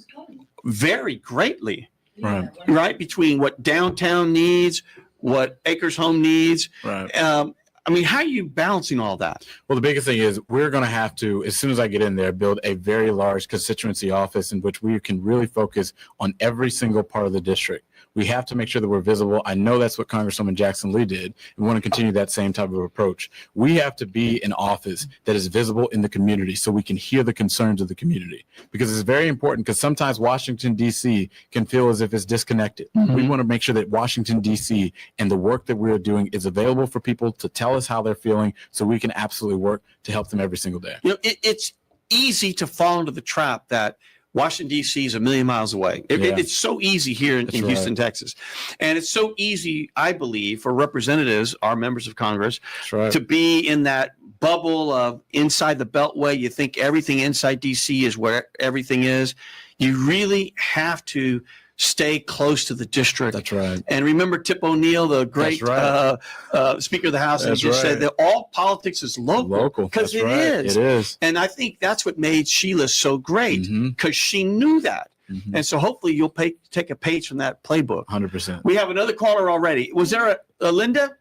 vary greatly, right? Between what downtown needs, what Acres Home needs. Right. How are you balancing all that? Well, the biggest thing is we're going to have to, as soon as I get in there, build a very large constituency office in which we can really focus on every single part of the district. We have to make sure that we're visible. I know that's what Congresswoman Jackson Lee did. We want to continue that same type of approach. We have to be an office that is visible in the community so we can hear the concerns of the community, because it's very important, because sometimes Washington, D.C. can feel as if it's disconnected. We want to make sure that Washington, D.C. and the work that we're doing is available for people to tell us how they're feeling so we can absolutely work to help them every single day. It's easy to fall into the trap that Washington, D.C. is a million miles away. It's so easy here in Houston, Texas. And it's so easy, I believe, for representatives, our members of Congress, to be in that bubble of inside the Beltway. You think everything inside D.C. is where everything is. You really have to stay close to the district. That's right. And remember Tip O'Neill, the great Speaker of the House, and just said that all politics is local. Because it is. It is. And I think that's what made Sheila so great, because she knew that. And so hopefully you'll take a page from that playbook. 100%. We have another caller already. Was there a Linda?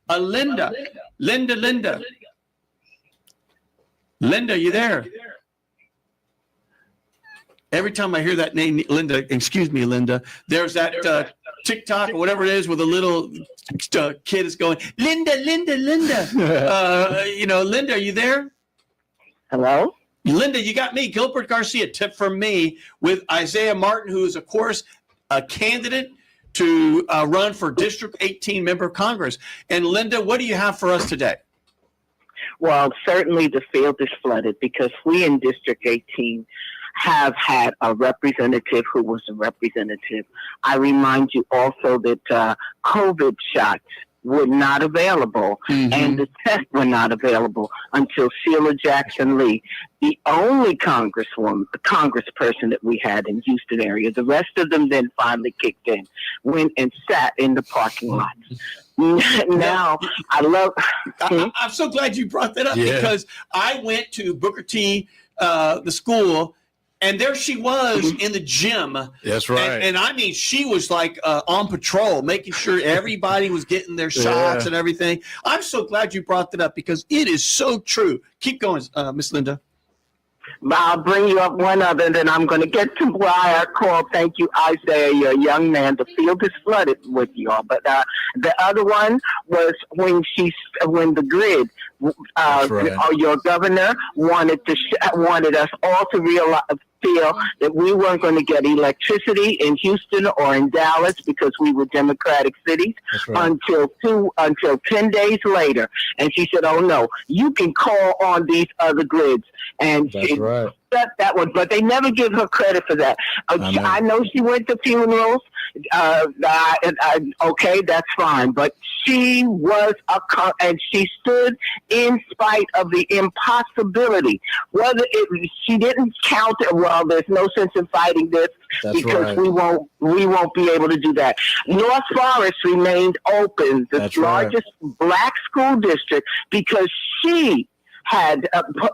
A Linda. Linda. Linda, you there? Every time I hear that name, Linda, excuse me, Linda, there's that TikTok or whatever it is with a little kid is going, Linda, Linda, Linda. Linda, are you there? Hello? Linda, you got me. Gilbert Garcia, tip from me with Isaiah Martin, who is, of course, a candidate to run for District 18 member of Congress. And Linda, what do you have for us today? Well, certainly the field is flooded because we in District 18 have had a representative who was a representative. I remind you also that COVID shots were not available and the tests were not available until Sheila Jackson Lee, the only congressperson that we had in Houston area. The rest of them then finally kicked in, went and sat in the parking lot. Now, I love... I'm so glad you brought that up because I went to Booker T, the school, and there she was in the gym. That's right. And I mean, she was like on patrol, making sure everybody was getting their shots and everything. I'm so glad you brought that up because it is so true. Keep going, Miss Linda. I'll bring you up one other, and then I'm going to get to why I called. Thank you, Isaiah. You're a young man. The field is flooded with y'all. But the other one was when the grid, your governor wanted us all to feel that we weren't going to get electricity in Houston or in Dallas because we were Democratic cities until 10 days later. And she said, "Oh no, you can call on these other grids." And that one, but they never give her credit for that. I know she went to funerals. Okay, that's fine. But she was and she stood in spite of the impossibility. She didn't count it. Well, there's no sense in fighting this because we won't be able to do that. North Forest remained open, the largest black school district, because she had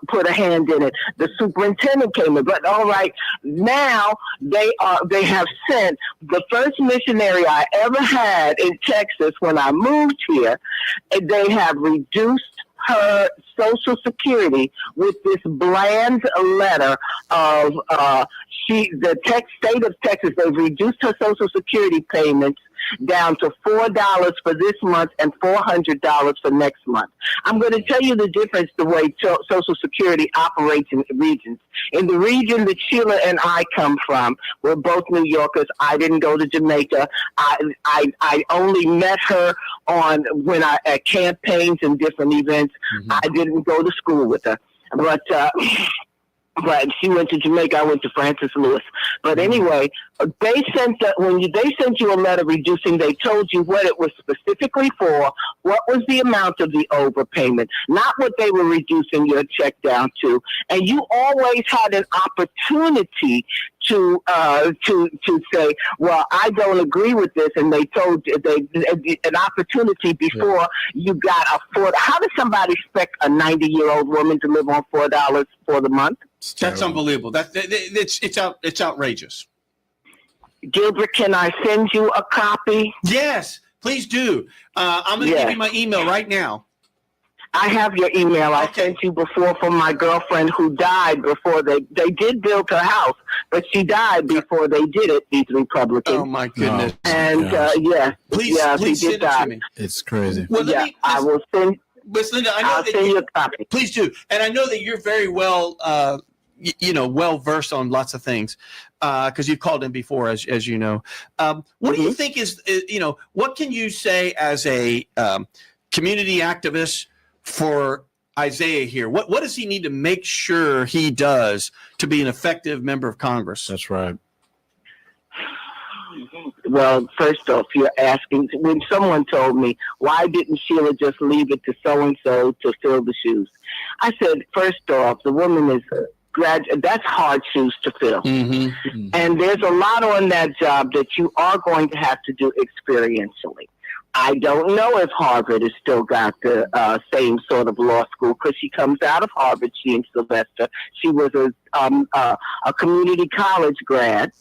put a hand in it. The superintendent came in, but all right, now they have sent the first missionary I ever had in Texas when I moved here. And they have reduced her Social Security with this bland letter of the state of Texas. They've reduced her Social Security payments down to $4 for this month and $400 for next month. I'm going to tell you the difference the way Social Security operates in regions. In the region that Sheila and I come from, we're both New Yorkers. I didn't go to Jamaica. I only met her at campaigns and different events. I didn't go to school with her, but she went to Jamaica. I went to Francis Lewis. But anyway, they sent you a letter reducing. They told you what it was specifically for, what was the amount of the overpayment, not what they were reducing your check down to. And you always had an opportunity to say, well, I don't agree with this. And they told you an opportunity before you got how does somebody expect a 90-year-old woman to live on $4 for the month? That's unbelievable. It's outrageous. Gilbert, can I send you a copy? Yes, please do. I'm going to give you my email right now. I have your email. I sent you before from my girlfriend who died before they did build her house, but she died before they did it, these Republicans. Oh, my goodness. And, please send it to me. It's crazy. Well, I will send... Miss Linda, I'll send you a copy. Please do. And I know that you're very well, well versed on lots of things because you've called in before, as you know. What do you think is, what can you say as a community activist for Isaiah here? What does he need to make sure he does to be an effective member of Congress? That's right. Well, first off, you're asking, when someone told me, why didn't Sheila just leave it to so-and-so to fill the shoes? I said, first off, the woman is that's hard shoes to fill. And there's a lot on that job that you are going to have to do experientially. I don't know if Harvard has still got the same sort of law school because she comes out of Harvard, she and Sylvester. She was a community college grad.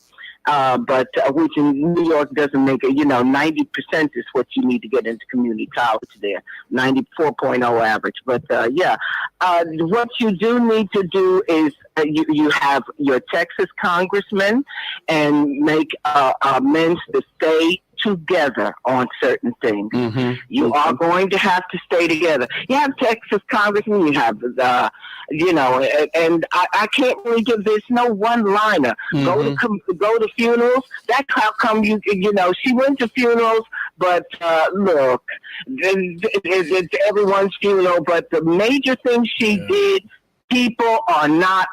But which in New York doesn't make it, 90% is what you need to get into community college there, 94.0 average. But what you do need to do is you have your Texas congressman and make amends to stay together on certain things. Mm-hmm. You are going to have to stay together. You have Texas congressmen, you have and I can't really give this no one-liner. Mm-hmm. Go to funerals. That's how come she went to funerals, but look, it's everyone's funeral. But the major thing she did, people are not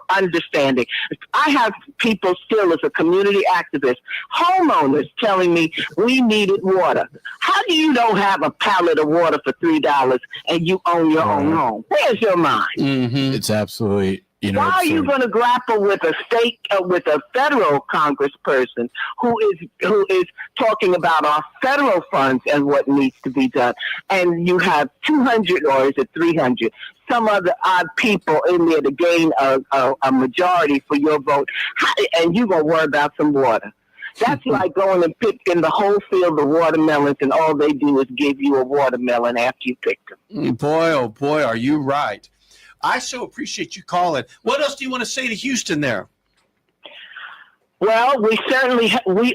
understanding. I have people still as a community activist, homeowners telling me we needed water. How do you don't have a pallet of water for $3 and you own your own home? Where's your mind? Mm-hmm. It's absolutely, why are you going to grapple with a with a federal congressperson who is talking about our federal funds and what needs to be done? And you have 200, or is it 300, some other odd people in there to gain a majority for your vote, and you're going to worry about some water. That's like going and picking the whole field of watermelons, and all they do is give you a watermelon after you pick them. Boy, oh boy, are you right. I so appreciate you calling. What else do you want to say to Houston there? Well, we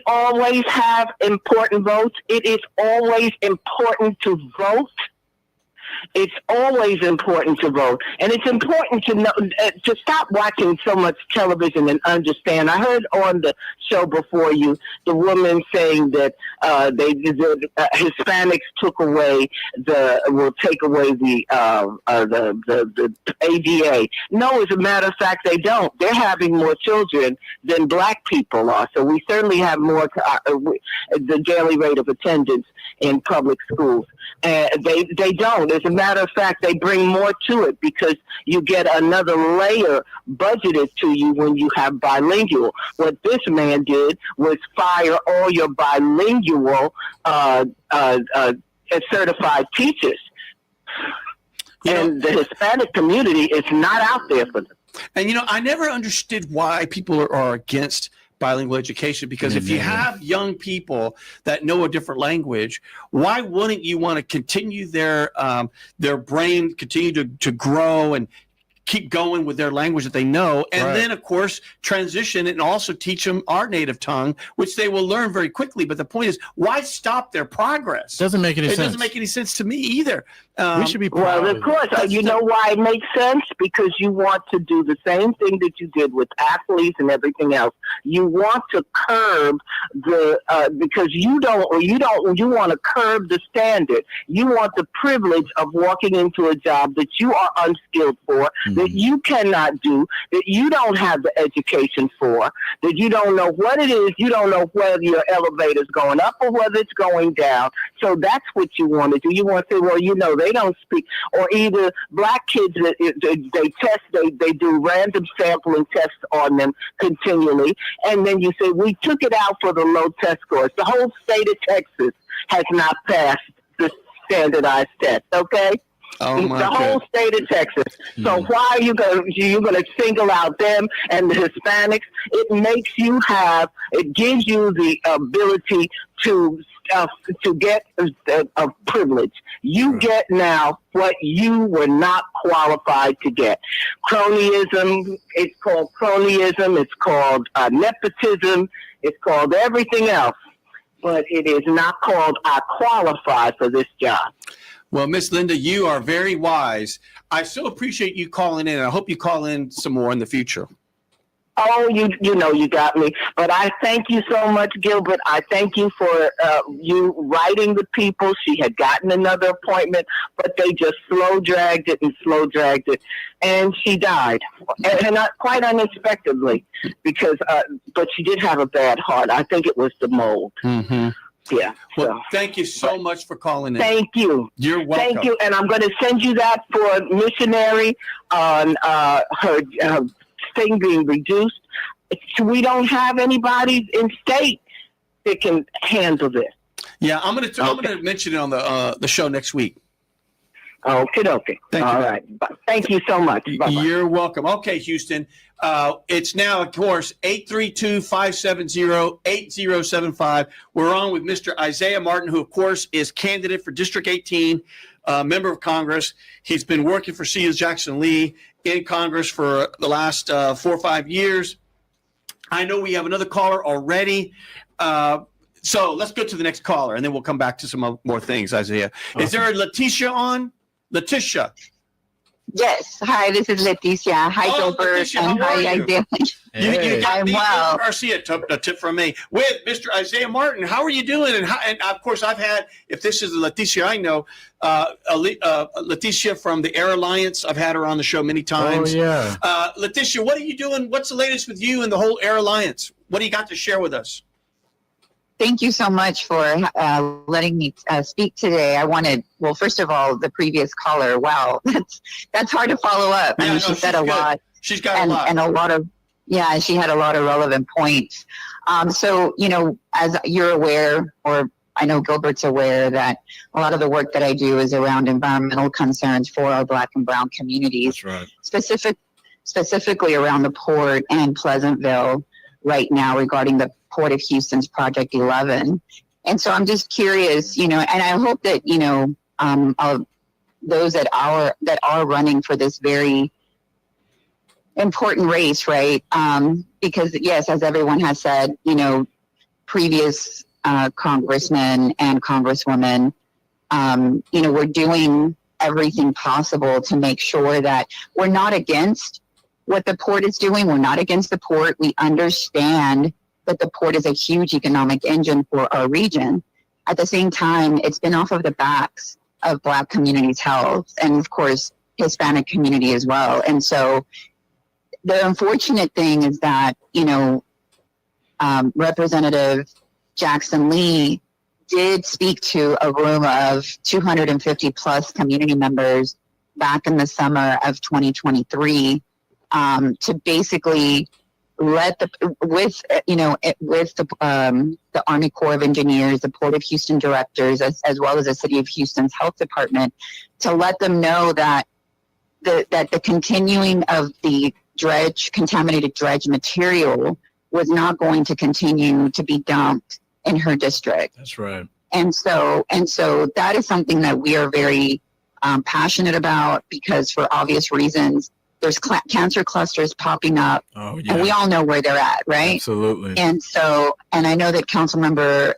always have important votes. It is always important to vote. It's always important to vote. And it's important to know, to stop watching so much television and understand. I heard on the show before you, the woman saying that the Hispanics will take away the ADA. No, as a matter of fact, they don't. They're having more children than black people are. So we certainly have more, the daily rate of attendance in public schools. They don't. As a matter of fact, they bring more to it because you get another layer budgeted to you when you have bilingual. What this man did was fire all your bilingual certified teachers. And the Hispanic community is not out there for them. And, I never understood why people are against bilingual education, because if you have young people that know a different language, why wouldn't you want to continue their brain continue to grow and keep going with their language that they know, and then of course transition and also teach them our native tongue, which they will learn very quickly. But the point is, why stop their progress? Doesn't make any sense. It doesn't make any sense to me either. We should be proud. Well, of course, you know why it makes sense? Because you want to do the same thing that you did with athletes and everything else. You want to curb because you want to curb the standard. You want the privilege of walking into a job that you are unskilled for, that you cannot do, that you don't have the education for, that you don't know what it is. You don't know whether your elevator's going up or whether it's going down. So that's what you want to do. You want to say, well, they don't speak, or either black kids, they do random sampling tests on them continually, and then you say, we took it out for the low test scores. The whole state of Texas has not passed the standardized test, okay? Oh my the whole state of Texas. So why are you going to single out them and the Hispanics? It gives you the ability to get a privilege. You get now what you were not qualified to get. Cronyism, it's called cronyism, it's called nepotism, it's called everything else, but it is not called I qualify for this job. Well, Miss Linda, you are very wise. I so appreciate you calling in. I hope you call in some more in the future. Oh, you got me. But I thank you so much, Gilbert. I thank you for you writing the people. She had gotten another appointment, but they just slow dragged it, and she died, and not quite unexpectedly, because but she did have a bad heart. I think it was the mold. Mm-hmm. Yeah. Well, thank you so much for calling in. Thank you. You're welcome. Thank you, and I'm going to send you that for missionary on her thing being reduced. We don't have anybody in state that can handle this. Yeah, I'm going to mention it on the show next week. Okay. Thank you. All right. Thank you so much. Bye-bye. You're welcome. Okay, Houston. It's now, of course, 832-570-8075. We're on with Mr. Isaiah Martin, who, of course, is candidate for District 18 member of Congress. He's been working for C.S. Jackson Lee in Congress for the last 4 or 5 years. I know we have another caller already. So let's go to the next caller, and then we'll come back to some more things, Isaiah. Awesome. Is there a Letitia on? Letitia. Yes. Hi, this is Leticia. Hi, Gilbert. Letitia, and hi, Isaiah. Hey. You got I'm well. Garcia, a tip from me. With Mr. Isaiah Martin. How are you doing? And of course, I've had, if this is Leticia I know, Leticia from the Air Alliance. I've had her on the show many times. Oh, yeah. Leticia, what are you doing? What's the latest with you and the whole Air Alliance? What do you got to share with us? Thank you so much for letting me speak today. I wanted, well, first of all, the previous caller. Wow, that's hard to follow up. I mean, she said a lot. She's got a lot. And a lot of, yeah, she had a lot of relevant points. So, you know, as you're aware, or I know Gilbert's aware, that a lot of the work that I do is around environmental concerns for our Black and Brown communities. That's right. Specifically around the port and Pleasantville right now regarding the Port of Houston's Project 11. And so I'm just curious, you know, and I hope that, you know, those that are running for this very important race, right? Because yes, as everyone has said, you know, previous congressmen and congresswomen, you know, we're doing everything possible to make sure that we're not against what the port is doing. We're not against the port. We understand that the port is a huge economic engine for our region. At the same time, it's been off of the backs of Black communities' health and, of course, Hispanic community as well. And so the unfortunate thing is that, you know, Representative Jackson Lee did speak to a room of 250 plus community members back in the summer of 2023 to basically let the Army Corps of Engineers, the Port of Houston directors, as well as the City of Houston's Health Department, to let them know that the continuing of the contaminated dredge material was not going to continue to be dumped in her district. That's right. And so that is something that we are very passionate about, because for obvious reasons, there's cancer clusters popping up, and we all know where they're at, right? Absolutely. And so, and I know that Councilmember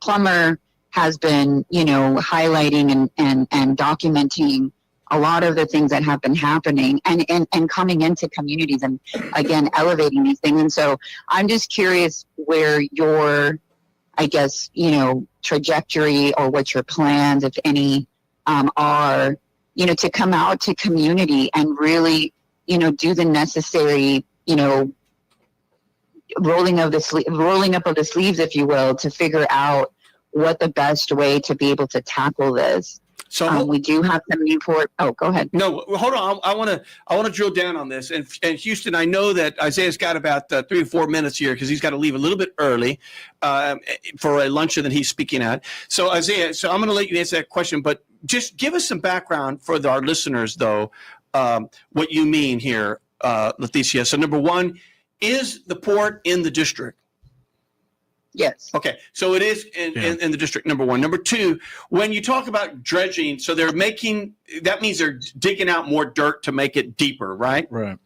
Plummer has been, you know, highlighting and documenting a lot of the things that have been happening and coming into communities and, again, elevating these things. And so I'm just curious where your, I guess, you know, trajectory or what your plans, if any, are, you know, to come out to community and really, you know, do the necessary, you know, rolling up of the sleeves, if you will, to figure out what the best way to be able to tackle this. So we do have some Newport. Oh, go ahead. No, hold on. I want to drill down on this. And Houston, I know that Isaiah's got about 3 or 4 minutes here because he's got to leave a little bit early for a luncheon that he's speaking at. So Isaiah, I'm going to let you answer that question, but just give us some background for our listeners, though, what you mean here, Leticia. So number one, is the port in the district? Yes. Okay, so it is in the district, number one. Number two, when you talk about dredging, so that means they're digging out more dirt to make it deeper, right? Right.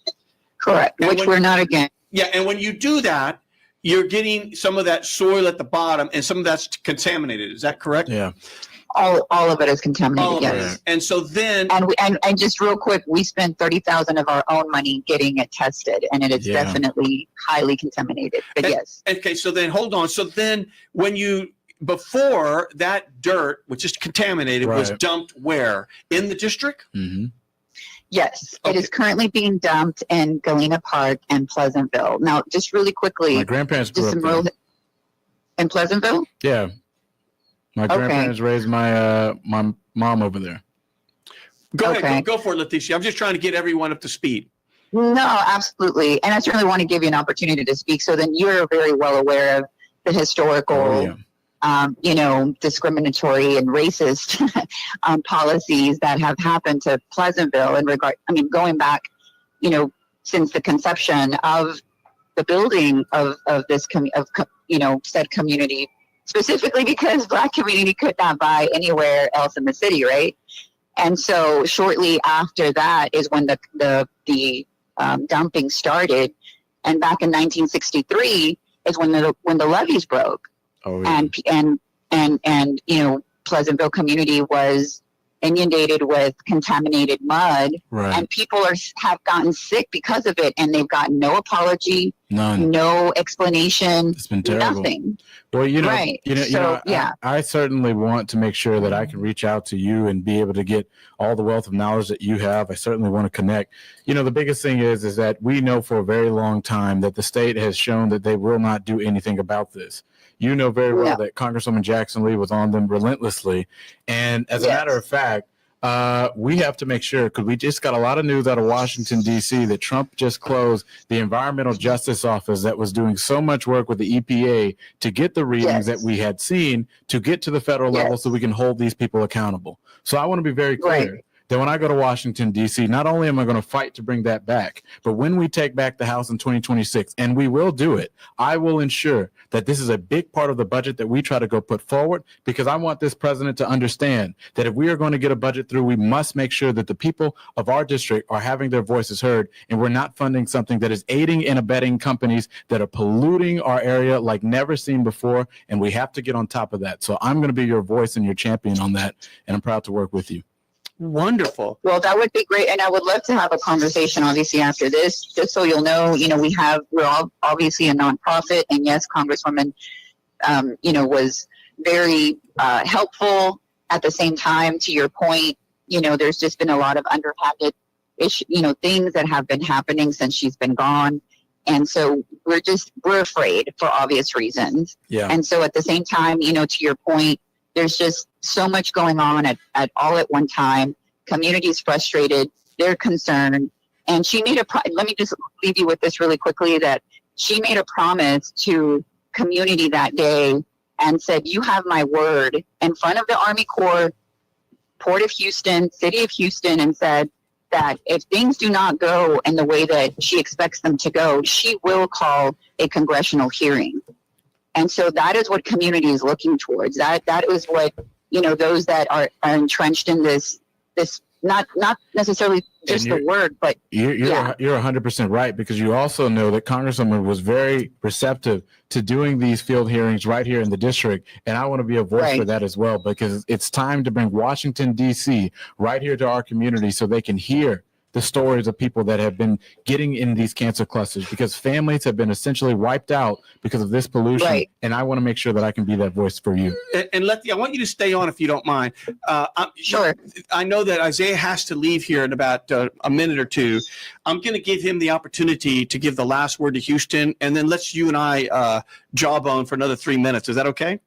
Correct, which we're not against. Yeah, and when you do that, you're getting some of that soil at the bottom and some of that's contaminated. Is that correct? Yeah. All of it is contaminated, yes. It. And so then... And just real quick, we spent $30,000 of our own money getting it tested, and it is definitely highly contaminated, but yes. Okay, so then hold on. So then before that dirt, which is contaminated, was dumped where? In the district? Mm-hmm. Yes, it is currently being dumped in Galena Park and Pleasantville. Now, just really quickly... My grandparents grew up there. In Pleasantville? Yeah. My grandparents raised my mom over there. Go ahead. Go for it, Leticia. I'm just trying to get everyone up to speed. No, absolutely. And I certainly want to give you an opportunity to speak. So then you're very well aware of the historical, you know, discriminatory and racist policies that have happened to Pleasantville in regard, I mean, going back, you know, since the conception of the building of this, you know, said community specifically because Black community could not buy anywhere else in the city, right? And so shortly after that is when the dumping started, and back in 1963 is when the levees broke, and Pleasantville community was inundated with contaminated mud, and people have gotten sick because of it, and they've gotten no apology, no explanation. It's been terrible. Nothing. Well, I certainly want to make sure that I can reach out to you and be able to get all the wealth of knowledge that you have. I certainly want to connect. The biggest thing is that we know for a very long time that the state has shown that they will not do anything about this. You know very well that Congresswoman Jackson Lee was on them relentlessly. And as a matter of fact, we have to make sure, because we just got a lot of news out of Washington, D.C., that Trump just closed the Environmental Justice Office that was doing so much work with the EPA to get the readings that we had seen to get to the federal level so we can hold these people accountable. So I want to be very clear. That when I go to Washington, D.C., not only am I going to fight to bring that back, but when we take back the House in 2026, and we will do it, I will ensure that this is a big part of the budget that we try to go put forward, because I want this president to understand that if we are going to get a budget through, we must make sure that the people of our district are having their voices heard, and we're not funding something that is aiding and abetting companies that are polluting our area like never seen before, and we have to get on top of that. So I'm going to be your voice and your champion on that, and I'm proud to work with you. Wonderful. Well, that would be great, and I would love to have a conversation, obviously, after this, just so you'll know. We're all obviously a nonprofit, and yes, Congresswoman, was very helpful. At the same time, to your point, there's just been a lot of underhanded things that have been happening since she's been gone, and so we're afraid for obvious reasons. Yeah. And so at the same time, to your point, there's just so much going on at all at one time. Community's frustrated. They're concerned. And she made let me just leave you with this really quickly, that she made a promise to community that day and said, you have my word, in front of the Army Corps, Port of Houston, City of Houston, and said that if things do not go in the way that she expects them to go, she will call a congressional hearing. And so that is what community is looking towards. That is what, those that are entrenched in this not necessarily just the word, but you're 100% right, because you also know that Congresswoman was very receptive to doing these field hearings right here in the district. And I want to be a voice for that as well, because it's time to bring Washington, D.C. right here to our community so they can hear the stories of people that have been getting in these cancer clusters, because families have been essentially wiped out because of this pollution. And I want to make sure that I can be that voice for you. And Letty, I want you to stay on if you don't mind. Sure. I know that Isaiah has to leave here in about a minute or two. I'm going to give him the opportunity to give the last word to Houston, and then let's you and I jawbone for another 3 minutes. Is that okay?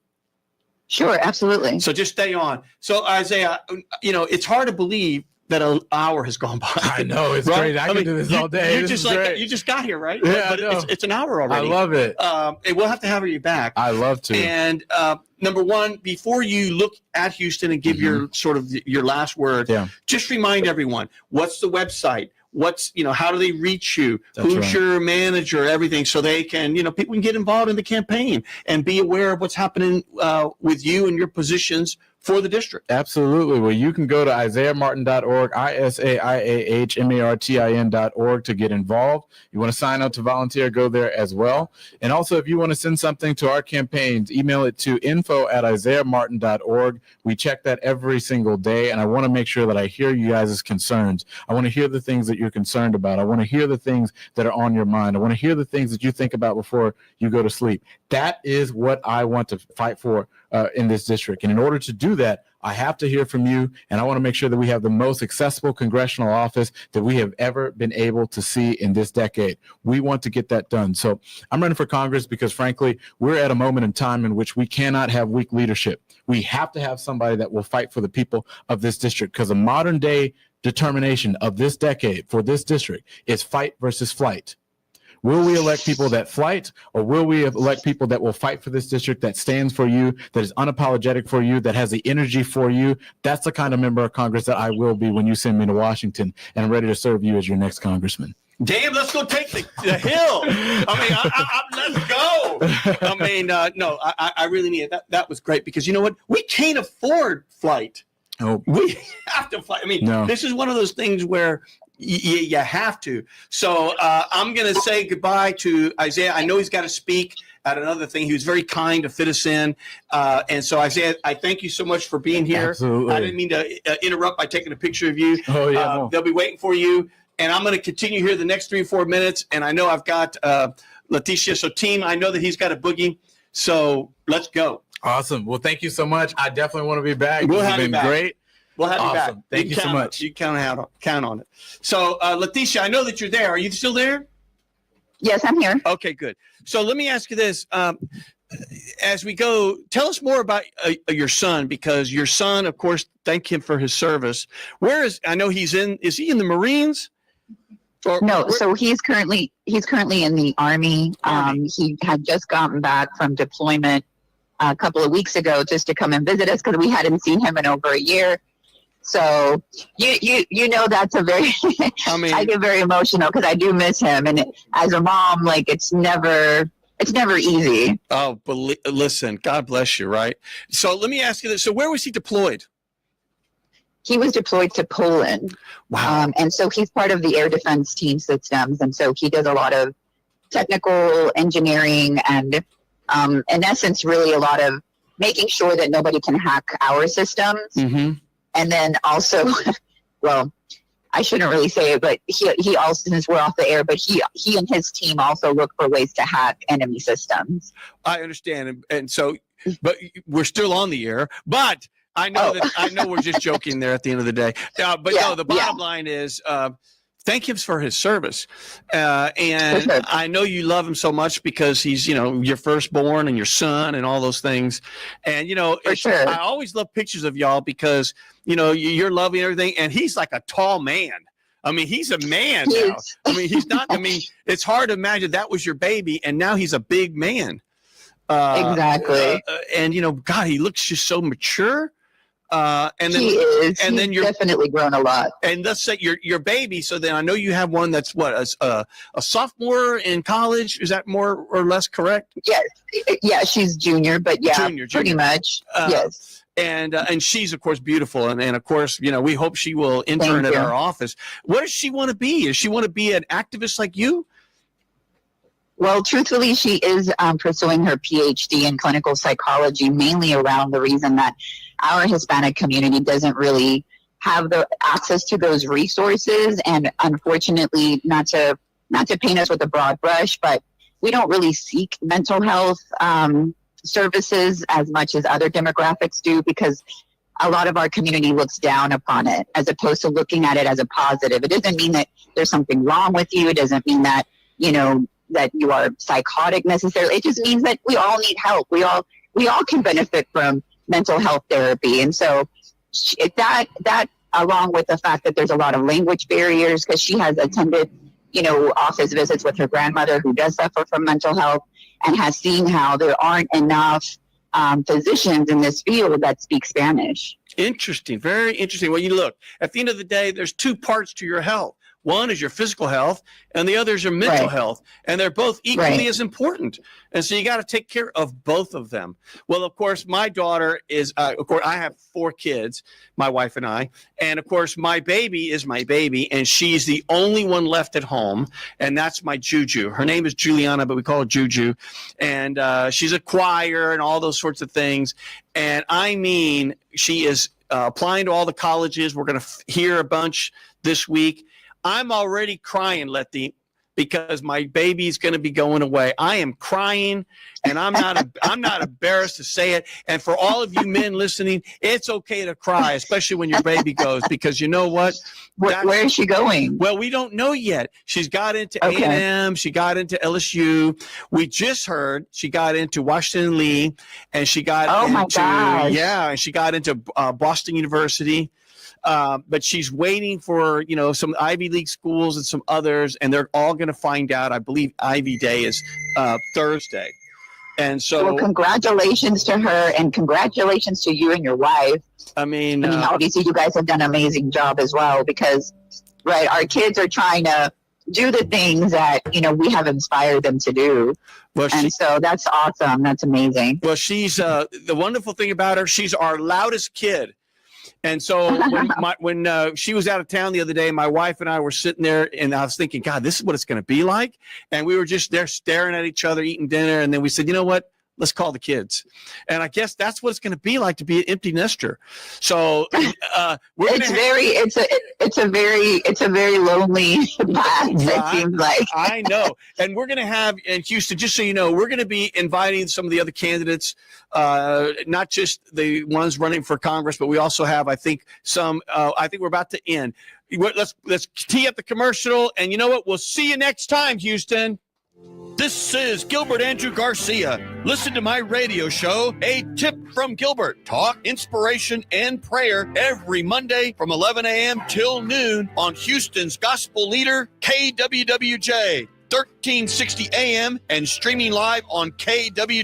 Sure, absolutely. So just stay on. So Isaiah, it's hard to believe that an hour has gone by. I know, it's great. I can do this all day. You just got here, right? Yeah, but it's an hour already. I love it. And we'll have to have you back. I love to. And number one, before you look at Houston and give your sort of your last word, just remind everyone, what's the website? What's, how do they reach you? Who's your manager? Everything, so they can, people can get involved in the campaign and be aware of what's happening with you and your positions for the district. Absolutely. Well, you can go to isaiahmartin.org, ISAIAHMARTIN.org to get involved. You want to sign up to volunteer, go there as well. And also, if you want to send something to our campaigns, email it to info@isaiahmartin.org. We check that every single day, and I want to make sure that I hear you guys' concerns. I want to hear the things that you're concerned about. I want to hear the things that are on your mind. I want to hear the things that you think about before you go to sleep. That is what I want to fight for in this district. And in order to do that, I have to hear from you, and I want to make sure that we have the most accessible congressional office that we have ever been able to see in this decade. We want to get that done. So I'm running for Congress because, frankly, we're at a moment in time in which we cannot have weak leadership. We have to have somebody that will fight for the people of this district, because a modern day determination of this decade for this district is fight versus flight. Will we elect people that fight, or will we elect people that will fight for this district, that stands for you, that is unapologetic for you, that has the energy for you? That's the kind of member of Congress that I will be when you send me to Washington, and I'm ready to serve you as your next congressman. Damn, let's go take the hill. Let's go. No, I really need it. That was great because you know what? We can't afford flight. Oh. We have to fly. This is one of those things where you have to. So I'm going to say goodbye to Isaiah. I know he's got to speak at another thing. He was very kind to fit us in. And so, Isaiah, I thank you so much for being here. Absolutely. I didn't mean to interrupt by taking a picture of you. Oh, yeah. No. They'll be waiting for you. And I'm going to continue here the next 3 or 4 minutes. And I know I've got Leticia. So, team, I know that he's got a boogie. So let's go. Awesome. Well, thank you so much. I definitely want to be back. We'll This have has you been back. great. We'll have you back. Awesome. Thank you so much. You count on it. So, Leticia, I know that you're there. Are you still there? Yes, I'm here. Okay, good. So let me ask you this. As we go, tell us more about your son, because your son, of course, thank him for his service. I know is he in the Marines? So he's currently in the Army. He had just gotten back from deployment a couple of weeks ago just to come and visit us because we hadn't seen him in over a year. So you know that's a very I get very emotional because I do miss him, and as a mom, like it's never easy. Oh, but listen, God bless you, right? So let me ask you this: so where was he deployed? He was deployed to Poland. Wow. And so he's part of the air defense team systems, and so he does a lot of technical engineering and in essence, really a lot of making sure that nobody can hack our systems. Mm-hmm. And then also, well, I shouldn't really say it, but he also, since we're off the air, but he and his team also look for ways to hack enemy systems. I understand. And so, but we're still on the air, but I know I know we're just joking there at the end of the day. The bottom line is, thank him for his service. And sure. I know you love him so much because he's, your firstborn and your son and all those things. And, sure. I always love pictures of y'all because, you're loving everything. And he's like a tall man. He's a man now. He's not, it's hard to imagine that was your baby. And now he's a big man. Exactly. And, God, he looks just so mature. And then he is. And then you're definitely grown a lot. And let's say your baby. So then I know you have one that's a sophomore in college. Is that more or less correct? Yes. Yeah, she's junior, but yeah, junior. Pretty much. Yes. And she's of course beautiful, and of course we hope she will intern at our office. What does she want to be? Does she want to be an activist like you? Well, truthfully, she is pursuing her PhD in clinical psychology, mainly around the reason that our Hispanic community doesn't really have the access to those resources. And unfortunately, not to paint us with a broad brush, but we don't really seek mental health services as much as other demographics do, because a lot of our community looks down upon it as opposed to looking at it as a positive. It doesn't mean that there's something wrong with you. It doesn't mean that, that you are psychotic necessarily. It just means that we all need help. We all can benefit from mental health therapy. And so that along with the fact that there's a lot of language barriers, because she has attended, office visits with her grandmother who does suffer from mental health, and has seen how there aren't enough physicians in this field that speak Spanish. Interesting. Very interesting. Well, you look, at the end of the day, there's two parts to your health. One is your physical health, and the other is your mental health, and they're both equally as important. And so you got to take care of both of them. Well, of course, my daughter is, of course, I have 4 kids, my wife and I, and of course, my baby is my baby, and she's the only one left at home, and that's my Juju. Her name is Juliana, but we call her Juju, and she's a choir and all those sorts of things. And she is applying to all the colleges. We're going to hear a bunch this week. I'm already crying, Letty, because my baby's going to be going away. I am crying, and I'm not embarrassed to say it. And for all of you men listening, it's okay to cry, especially when your baby goes, because you know what? Where is she going? Well, we don't know yet. She's got into A&M. She got into LSU. We just heard she got into Washington Lee, and she got and she got into Boston University. But she's waiting for, some Ivy League schools and some others, and they're all going to find out. I believe Ivy Day is Thursday. And so, well, congratulations to her, and congratulations to you and your wife. Obviously you guys have done an amazing job as well, because, our kids are trying to do the things that, we have inspired them to do. Well, so that's awesome. That's amazing. Well, she's the wonderful thing about her. She's our loudest kid. And so when she was out of town the other day, my wife and I were sitting there and I was thinking, God, this is what it's going to be like. And we were just there staring at each other, eating dinner. And then we said, you know what? Let's call the kids. And I guess that's what it's going to be like to be an empty nester. So it's a very lonely vibe, it seems like. I know. And we're going to have in Houston, just so you know, we're going to be inviting some of the other candidates, not just the ones running for Congress, but we also have, I think, I think we're about to end. Let's tee up the commercial. And you know what? We'll see you next time, Houston. This is Gilbert Andrew Garcia. Listen to my radio show, A Tip from Gilbert. Talk, inspiration, and prayer every Monday from 11 a.m. till noon on Houston's gospel leader, KWWJ, 1360 a.m. and streaming live on kwwj.org.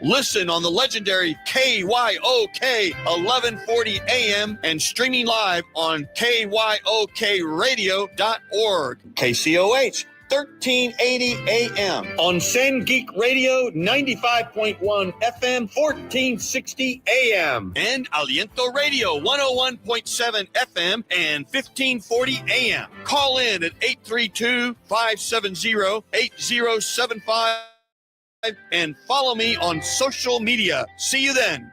Listen on the legendary KYOK 1140 a.m. and streaming live on kyokradio.org. KCOH 1380 AM on Sand Geek Radio 95.1 FM 1460 AM and Aliento Radio 101.7 FM and 1540 AM. Call in at 832-570-8075 and follow me on social media. See you then.